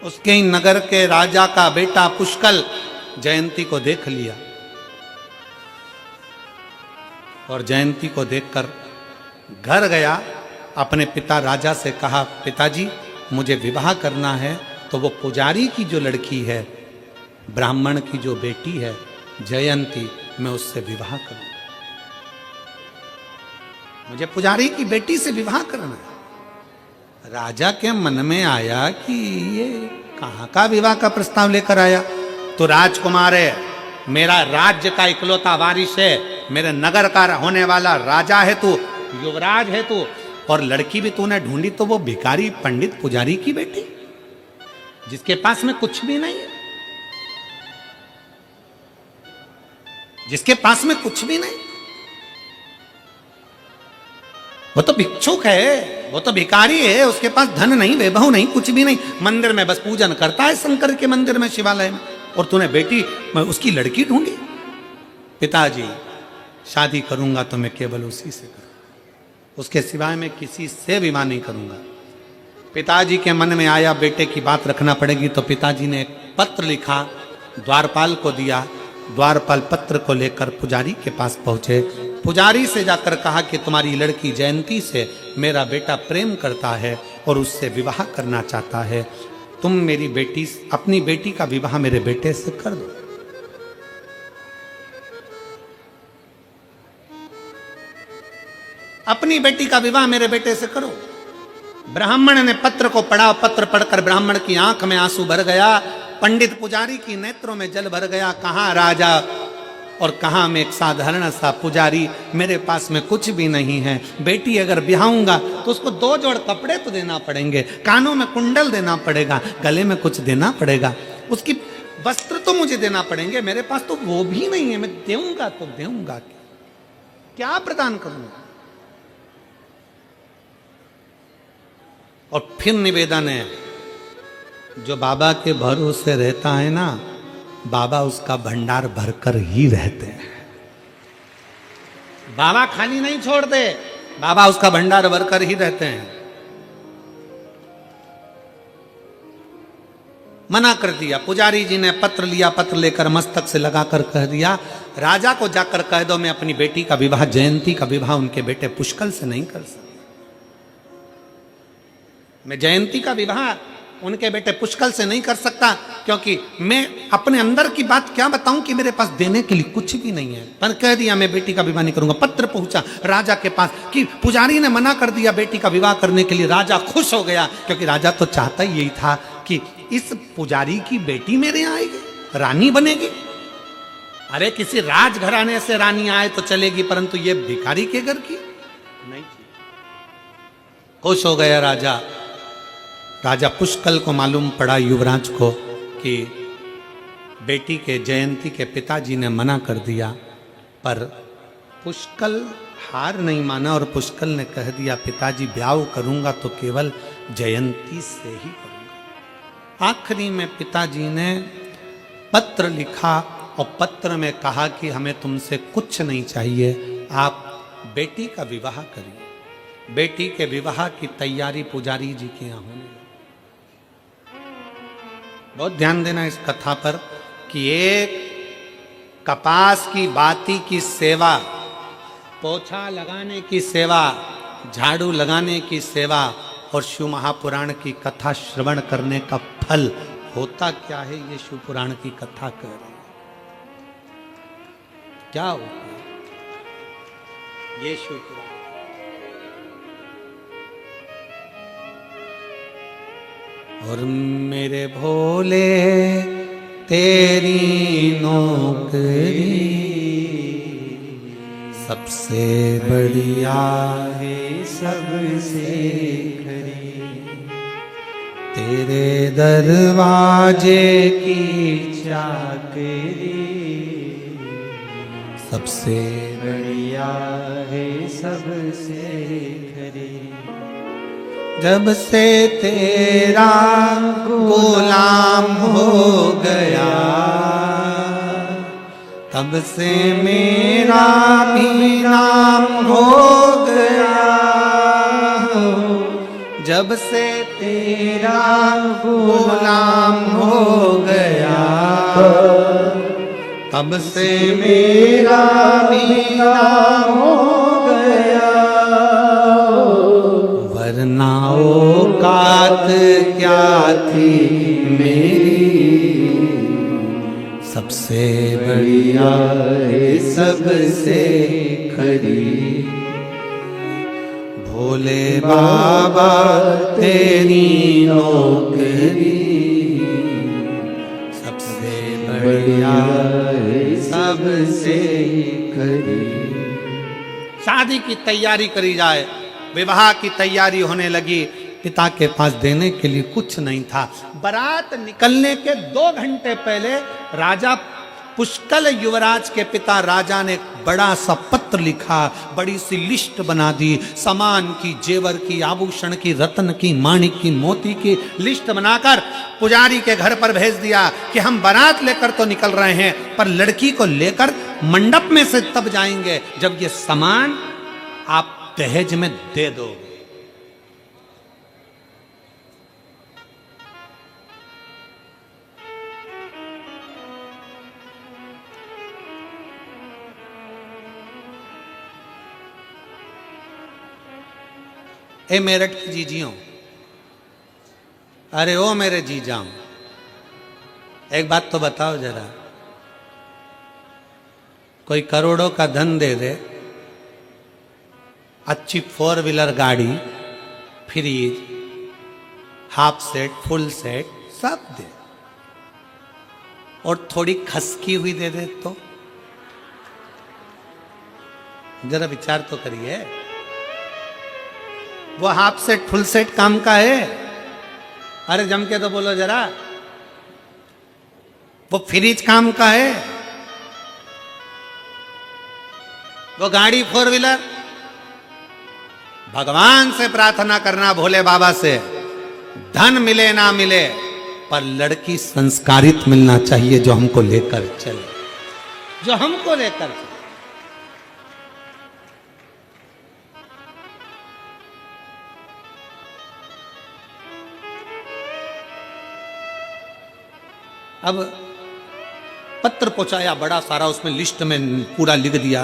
उसके ही नगर के राजा का बेटा पुष्कल जयंती को देख लिया और जयंती को देखकर घर गया। अपने पिता राजा से कहा, पिताजी मुझे विवाह करना है, तो वो पुजारी की जो लड़की है, ब्राह्मण की जो बेटी है जयंती, मैं उससे विवाह करूंगा। मुझे पुजारी की बेटी से विवाह करना है। राजा के मन में आया कि ये कहाँ का विवाह का प्रस्ताव लेकर आया। तो राजकुमार है, मेरा राज्य का इकलौता वारिस है, मेरे नगर का होने वाला राजा है तू, युवराज है तू, और लड़की भी तूने ढूंढी तो वो भिखारी पंडित पुजारी की बेटी, जिसके पास में कुछ भी नहीं है, जिसके पास में कुछ भी नहीं। वो तो भिक्षुक है, वो तो भिखारी है, उसके पास धन नहीं, वैभव नहीं, कुछ भी नहीं, मंदिर में बस पूजन करता है शंकर के मंदिर में, शिवालय में। और तूने बेटी उसकी लड़की ढूंढी? पिताजी शादी करूंगा तो मैं केवल उसी से करूंगा, उसके सिवाय मैं किसी से विवाह नहीं करूंगा। पिताजी के मन में आया बेटे की बात रखना पड़ेगी, तो पिताजी ने एक पत्र लिखा, द्वारपाल को दिया। द्वारपाल पत्र को लेकर पुजारी के पास पहुंचे। पुजारी से जाकर कहा कि तुम्हारी लड़की जयंती से मेरा बेटा प्रेम करता है और उससे विवाह करना चाहता है, तुम मेरी बेटी, अपनी बेटी का विवाह मेरे बेटे से कर दो। अपनी बेटी का विवाह मेरे बेटे से करो। ब्राह्मण ने पत्र को पढ़ा, पत्र पढ़कर ब्राह्मण की आंख में आंसू भर गया, पंडित पुजारी की नेत्रों में जल भर गया। कहां राजा और कहां मैं एक साधारण सा पुजारी, मेरे पास में कुछ भी नहीं है। बेटी अगर ब्याहूंगा तो उसको 2 जोड़ कपड़े तो देना पड़ेंगे, कानों में कुंडल देना पड़ेगा, गले में कुछ देना पड़ेगा, उसकी वस्त्र तो मुझे देना पड़ेंगे, मेरे पास तो वो भी नहीं है। मैं देऊंगा तो देऊंगा क्या प्रदान करूंगा? और फिर निवेदन है, जो बाबा के भरोसे रहता है ना, बाबा उसका भंडार भरकर ही रहते हैं। बाबा खाली नहीं छोड़ते, बाबा उसका भंडार भरकर ही रहते हैं। मना कर दिया। पुजारी जी ने पत्र लिया, पत्र लेकर मस्तक से लगाकर कह दिया, राजा को जाकर कह दो मैं अपनी बेटी का विवाह, जयंती का विवाह उनके बेटे पुष्कल से नहीं कर सकता। मैं जयंती का विवाह उनके बेटे पुष्कल से नहीं कर सकता, क्योंकि मैं अपने अंदर की बात क्या बताऊं कि मेरे पास देने के लिए कुछ भी नहीं है। पर कह दिया मैं बेटी का विवाह नहीं करूंगा। पत्र पहुंचा राजा के पास कि पुजारी ने मना कर दिया बेटी का विवाह करने के लिए। राजा खुश हो गया, क्योंकि राजा तो चाहता ही यही था कि इस पुजारी की बेटी मेरे यहाँ आएगी, रानी बनेगी। अरे किसी राजघराने से रानी आए तो चलेगी, परंतु ये भिखारी के घर की नहीं। खुश हो गया राजा। राजा पुष्कल को मालूम पड़ा, युवराज को, कि बेटी के जयंती के पिताजी ने मना कर दिया। पर पुष्कल हार नहीं माना और पुष्कल ने कह दिया पिताजी ब्याह करूंगा तो केवल जयंती से ही करूंगा। आखिरी में पिताजी ने पत्र लिखा और पत्र में कहा कि हमें तुमसे कुछ नहीं चाहिए, आप बेटी का विवाह करिए। बेटी के विवाह की तैयारी पुजारी जी के यहाँ होने लगी। बहुत ध्यान देना इस कथा पर कि एक कपास की बाती की सेवा, पोछा लगाने की सेवा, झाड़ू लगाने की सेवा और शिव महापुराण की कथा श्रवण करने का फल होता क्या है, ये शिव पुराण की कथा कह रही है। क्या होता है ये शिव पुराण? और मेरे भोले तेरी नौकरी सबसे बढ़िया है सबसे खरी, तेरे दरवाजे की चाकरी सबसे बढ़िया है सबसे खरी। जब से तेरा गुलाम हो गया, तब से मेरा भी नाम हो गया। जब से तेरा गुलाम हो गया, तब से मेरा भी नाम हो गया। वरना औकात क्या थी मेरी, सबसे बढ़िया है सबसे खरी। भोले बाबा तेरी नौकरी सबसे बढ़िया है सबसे खरी। शादी की तैयारी करी जाए, विवाह की तैयारी होने लगी। पिता के पास देने के लिए कुछ नहीं था। बारात निकलने के 2 घंटे पहले राजा पुष्कल युवराज के पिता राजा ने बड़ा सा पत्र लिखा, बड़ी सी लिस्ट बना दी, सामान की, जेवर की, आभूषण की, रत्न की, माणिक की, मोती की लिस्ट बनाकर पुजारी के घर पर भेज दिया कि हम बारात लेकर तो निकल रहे हैं, पर लड़की को लेकर मंडप में से तब जाएंगे जब ये सामान आप दहेज में दे दोगे। ए मेरठ की जीजियों, अरे ओ मेरे जीजाओं, एक बात तो बताओ जरा, कोई करोड़ों का धन दे दे, अच्छी 4 व्हीलर गाड़ी, fridge, half set, full set सब दे, और थोड़ी खसकी हुई दे दे तो जरा विचार तो करिए। वो हाफ सेट फुल सेट काम का है? अरे जम के तो बोलो जरा। वो फ्रिज काम का है? वो गाड़ी 4 व्हीलर? भगवान से प्रार्थना करना, भोले बाबा से, धन मिले ना मिले पर लड़की संस्कारित मिलना चाहिए, जो हमको लेकर चले, जो हमको लेकर चले। अब पत्र पहुंचाया बड़ा सारा, उसमें लिस्ट में पूरा लिख दिया।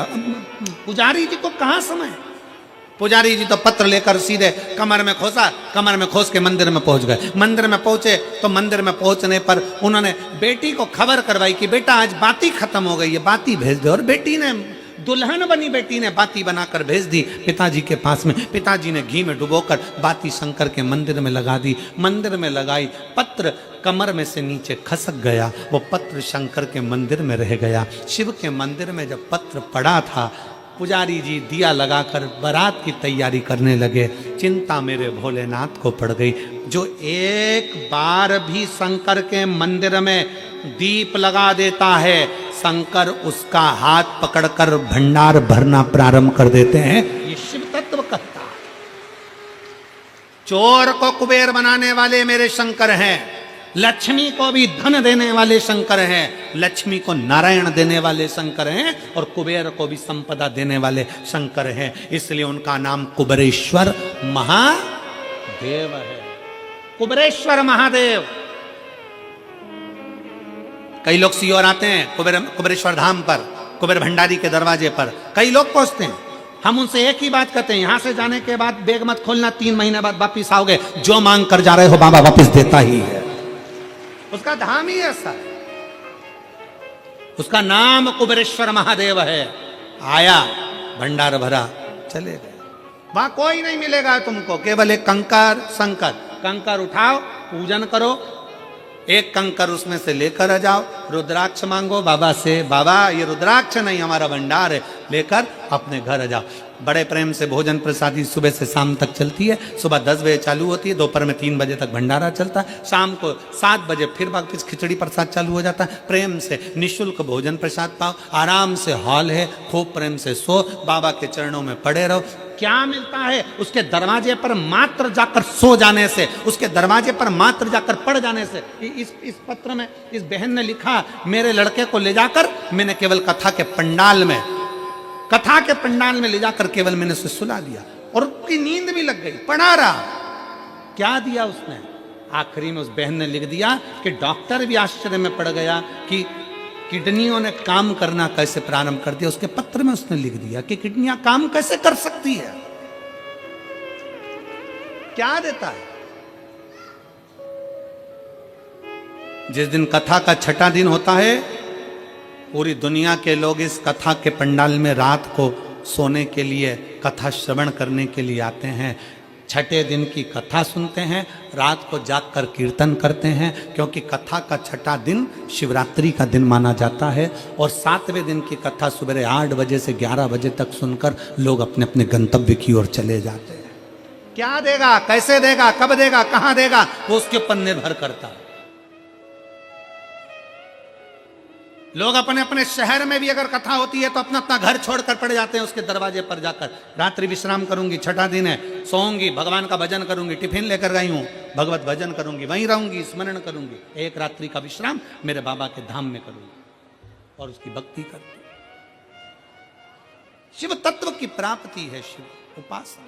पुजारी जी को कहां समय, पुजारी जी तो पत्र लेकर सीधे कमर में खोसा, कमर में खोस के मंदिर में पहुंच गए। मंदिर में पहुंचे तो मंदिर में पहुंचने पर उन्होंने बेटी को खबर करवाई कि बेटा आज बाती खत्म हो गई है, बाती भेज दे। और बेटी ने, दुल्हन बनी बेटी ने बाती बनाकर भेज दी पिताजी के पास में। पिताजी ने घी में डुबोकर बाती शंकर के मंदिर में लगा दी। मंदिर में लगाई, पत्र कमर में से नीचे खसक गया, वो पत्र शंकर के मंदिर में रह गया। शिव के मंदिर में जब पत्र पड़ा था, पुजारी जी दिया लगाकर बारात की तैयारी करने लगे। चिंता मेरे भोलेनाथ को पड़ गई। जो एक बार भी शंकर के मंदिर में दीप लगा देता है, शंकर उसका हाथ पकड़कर भंडार भरना प्रारंभ कर देते हैं। ये शिव तत्व कहता है। चोर को कुबेर बनाने वाले मेरे शंकर हैं, लक्ष्मी को भी धन देने वाले शंकर हैं, लक्ष्मी को नारायण देने वाले शंकर हैं, और कुबेर को भी संपदा देने वाले शंकर हैं। इसलिए उनका नाम कुबेरेश्वर महादेव है। कुबेरेश्वर महादेव। कई लोग सीओर आते हैं कुबेरेश्वर धाम पर, कुबेर भंडारी के दरवाजे पर कई लोग पहुंचते हैं। हम उनसे एक ही बात कहते हैं, यहां से जाने के बाद बैग मत खोलना, 3 महीने बाद वापिस आओगे, जो मांग कर जा रहे हो बाबा वापिस देता ही है। उसका धाम ही ऐसा है। उसका नाम कुबेरेश्वर महादेव है। आया, भंडार भरा, चले गए। वहां कोई नहीं मिलेगा तुमको, केवल एक कंकर शंकर। कंकर उठाओ, पूजन करो, एक कंकर उसमें से लेकर आ जाओ, रुद्राक्ष मांगो बाबा से, बाबा ये रुद्राक्ष नहीं हमारा भंडार है, लेकर अपने घर आ जाओ। बड़े प्रेम से भोजन प्रसादी सुबह से शाम तक चलती है। सुबह 10 बजे चालू होती है, दोपहर में 3 बजे तक भंडारा चलता है, शाम को 7 बजे फिर वापस खिचड़ी प्रसाद चालू हो जाता है। प्रेम से निःशुल्क भोजन प्रसाद पाओ, आराम से हॉल है, खूब प्रेम से सो, बाबा के चरणों में पड़े रहो। क्या मिलता है? उसके दरवाजे पर मात्र जाकर सो जाने से, उसके दरवाजे पर मात्र जाकर पड़ जाने से। इस पत्र में इस बहन ने लिखा, मेरे लड़के को ले जाकर मैंने केवल कथा के पंडाल में ले जाकर केवल मैंने उसे सुला दिया, और उसकी नींद भी लग गई, पढ़ा रहा। क्या दिया उसने? आखिरी में उस बहन ने लिख दिया कि डॉक्टर भी आश्चर्य में पड़ गया कि किडनियों ने काम करना कैसे प्रारंभ कर दिया। उसके पत्र में उसने लिख दिया कि किडनियां काम कैसे कर सकती है। क्या देता है? जिस दिन कथा का 6ठा दिन होता है, पूरी दुनिया के लोग इस कथा के पंडाल में रात को सोने के लिए, कथा श्रवण करने के लिए आते हैं। 6ठे दिन की कथा सुनते हैं, रात को जागकर कीर्तन करते हैं, क्योंकि कथा का 6ठा दिन शिवरात्रि का दिन माना जाता है। और 7वें दिन की कथा सुबह 8 बजे से 11 बजे तक सुनकर लोग अपने अपने गंतव्य की ओर चले जाते हैं। क्या देगा, कैसे देगा, कब देगा, कहां देगा, वो उसके ऊपर निर्भर करता है। लोग अपने अपने शहर में भी अगर कथा होती है तो अपना अपना घर छोड़कर पड़ जाते हैं उसके दरवाजे पर जाकर। रात्रि विश्राम करूंगी, छठा दिन है, सोऊंगी, भगवान का भजन करूंगी, टिफिन लेकर गई हूं, भगवत भजन करूंगी, वहीं रहूंगी, स्मरण करूंगी, एक रात्रि का विश्राम मेरे बाबा के धाम में करूंगी और उसकी भक्ति करती। शिव तत्व की प्राप्ति है शिव उपासना।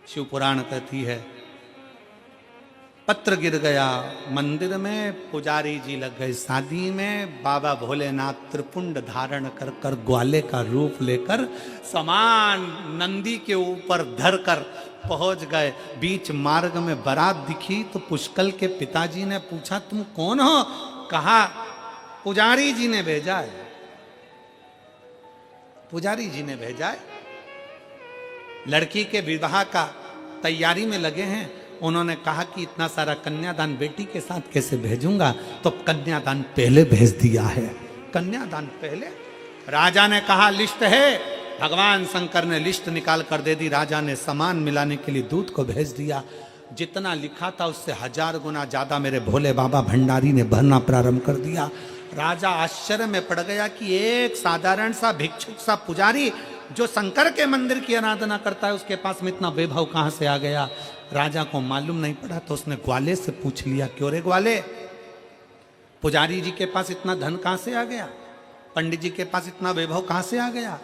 शिव पुराण कहती है, पत्र गिर गया मंदिर में, पुजारी जी लग गए शादी में, बाबा भोलेनाथ त्रिपुंड धारण कर कर ग्वाले का रूप लेकर समान नंदी के ऊपर धरकर पहुंच गए। बीच मार्ग में बारात दिखी तो पुष्कल के पिताजी ने पूछा, तुम कौन हो? कहा, पुजारी जी ने भेजा है, पुजारी जी ने भेजा है। लड़की के विवाह का तैयारी में लगे हैं। उन्होंने कहा कि इतना सारा कन्यादान बेटी के साथ कैसे भेजूंगा, तो कन्यादान पहले भेज दिया है। कन्यादान पहले। राजा ने कहा लिस्ट है, भगवान शंकर ने लिस्ट निकाल कर दे दी। राजा ने सामान मिलाने के लिए दूत को भेज दिया। जितना लिखा था उससे 1000 गुना ज्यादा मेरे भोले बाबा भंडारी ने भरना प्रारंभ कर दिया। राजा आश्चर्य में पड़ गया कि एक साधारण सा भिक्षुक सा पुजारी जो शंकर के मंदिर की आराधना करता है, उसके पास में इतना वैभव कहां से आ गया। राजा को मालूम नहीं पड़ा तो उसने ग्वाले से पूछ लिया, क्यों रे ग्वाले, पुजारी जी के पास इतना धन कहां से आ गया? पंडित जी के पास इतना वैभव कहां से आ गया?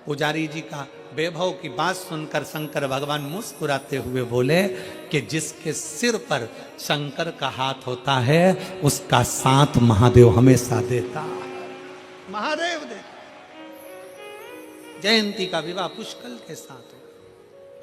पुजारी जी का वैभव की बात सुनकर शंकर भगवान मुस्कुराते हुए बोले कि जिसके सिर पर शंकर का हाथ होता है उसका साथ महादेव हमेशा देता। महादेव दे। जयंती का विवाह पुष्कल के साथ हो।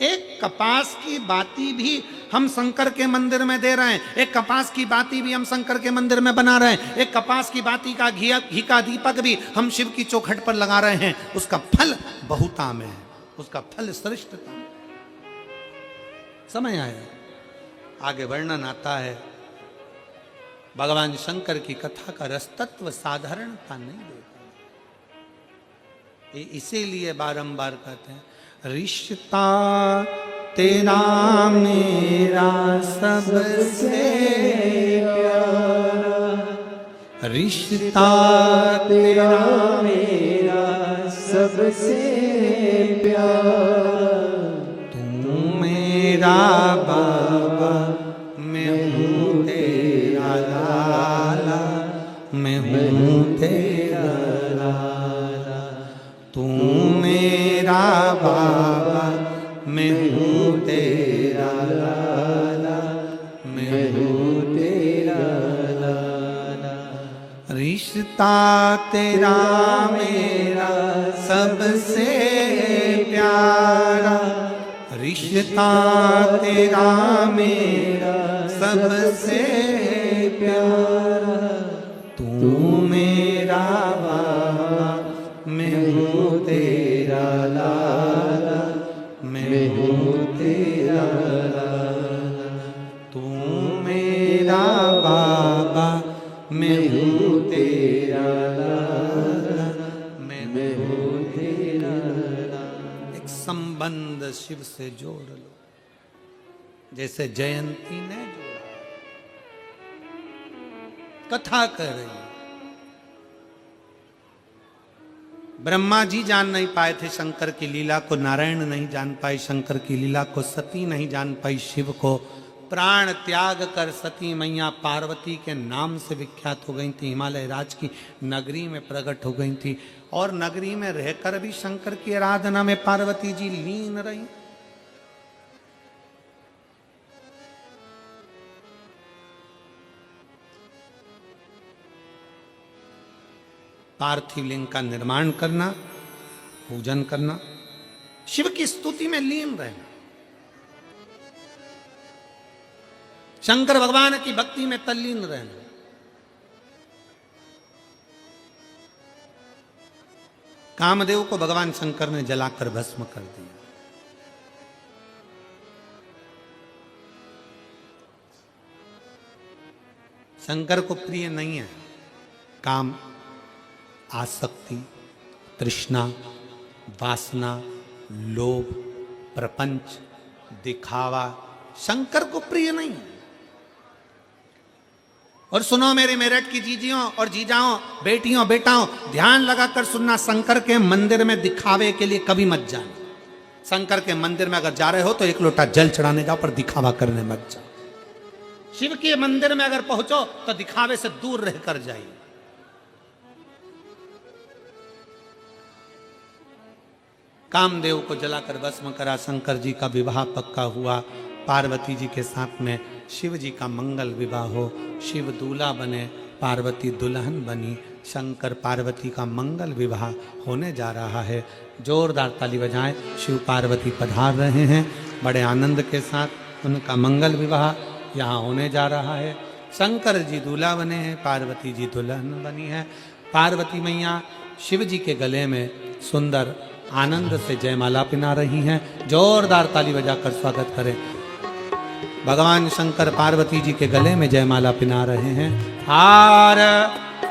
एक कपास की बाती भी हम शंकर के मंदिर में दे रहे हैं, एक कपास की बाती भी हम शंकर के मंदिर में बना रहे हैं, एक कपास की बाती का घी का दीपक भी हम शिव की चौखट पर लगा रहे हैं। उसका फल बहुता में है, उसका फल श्रेष्ठता में। समय आया, आगे वर्णन आता है। भगवान शंकर की कथा का रस तत्व साधारणता नहीं देता। इसीलिए बारंबार कहते हैं, रिश्ता तेरा मेरा सबसे प्यारा, रिश्ता तेरा मेरा सबसे प्यारा, तू मेरा बाबा, मैं हूँ तेरा लाला, मैं हूँ तेरा लाला, तू मेरा बाबा, मैं हूँ तेरा लाला, मैं हूँ तेरा लाला। रिश्ता तेरा मेरा सबसे प्यारा, रिश्ता तेरा मेरा सबसे प्यारा, तू मेरा बाबा, मैं हूँ तेरा लाला, मैं हूँ तेरा लाला, तू मेरा बाबा, मैं हूँ तेरा लाला, मैं हूँ तेरा लाला। एक संबंध शिव से जोड़ लो, जैसे जयंती ने जोड़ा। कथा कर रही है। ब्रह्मा जी जान नहीं पाए थे शंकर की लीला को, नारायण नहीं जान पाए शंकर की लीला को, सती नहीं जान पाई शिव को। प्राण त्याग कर सती मैया पार्वती के नाम से विख्यात हो गई थी, हिमालय राज की नगरी में प्रकट हो गई थी। और नगरी में रहकर भी शंकर की आराधना में पार्वती जी लीन रही। पार्थिव लिंग का निर्माण करना, पूजन करना, शिव की स्तुति में लीन रहना, शंकर भगवान की भक्ति में तल्लीन रहना। कामदेव को भगवान शंकर ने जलाकर भस्म कर दिया। शंकर को प्रिय नहीं है काम, आसक्ति, तृष्णा, वासना, लोभ, प्रपंच, दिखावा, शंकर को प्रिय नहीं है। और सुनो मेरी मेरठ की जीजियों और जीजाओं, बेटियों बेटाओं, ध्यान लगाकर सुनना, शंकर के मंदिर में दिखावे के लिए कभी मत जाना। शंकर के मंदिर में अगर जा रहे हो तो एक लोटा जल चढ़ाने जाओ, पर दिखावा करने मत जाओ। शिव के मंदिर में अगर पहुंचो तो दिखावे से दूर रहकर जाइए। कामदेव को जलाकर भस्म करा, शंकर जी का विवाह पक्का हुआ। पार्वती जी के साथ में शिव जी का मंगल विवाह हो, शिव दूल्हा बने, पार्वती दुल्हन बनी, शंकर पार्वती का मंगल विवाह होने जा रहा है। जोरदार ताली बजाएं, शिव पार्वती पधार रहे हैं, बड़े आनंद के साथ उनका मंगल विवाह यहाँ होने जा रहा है। शंकर जी दूल्हा बने हैं, पार्वती जी दुल्हन बनी है। पार्वती मैया शिव जी के गले में सुंदर आनंद से जयमाला पिना रही हैं। जोरदार ताली बजाकर स्वागत करें। भगवान शंकर पार्वती जी के गले में जयमाला पिना रहे हैं। हार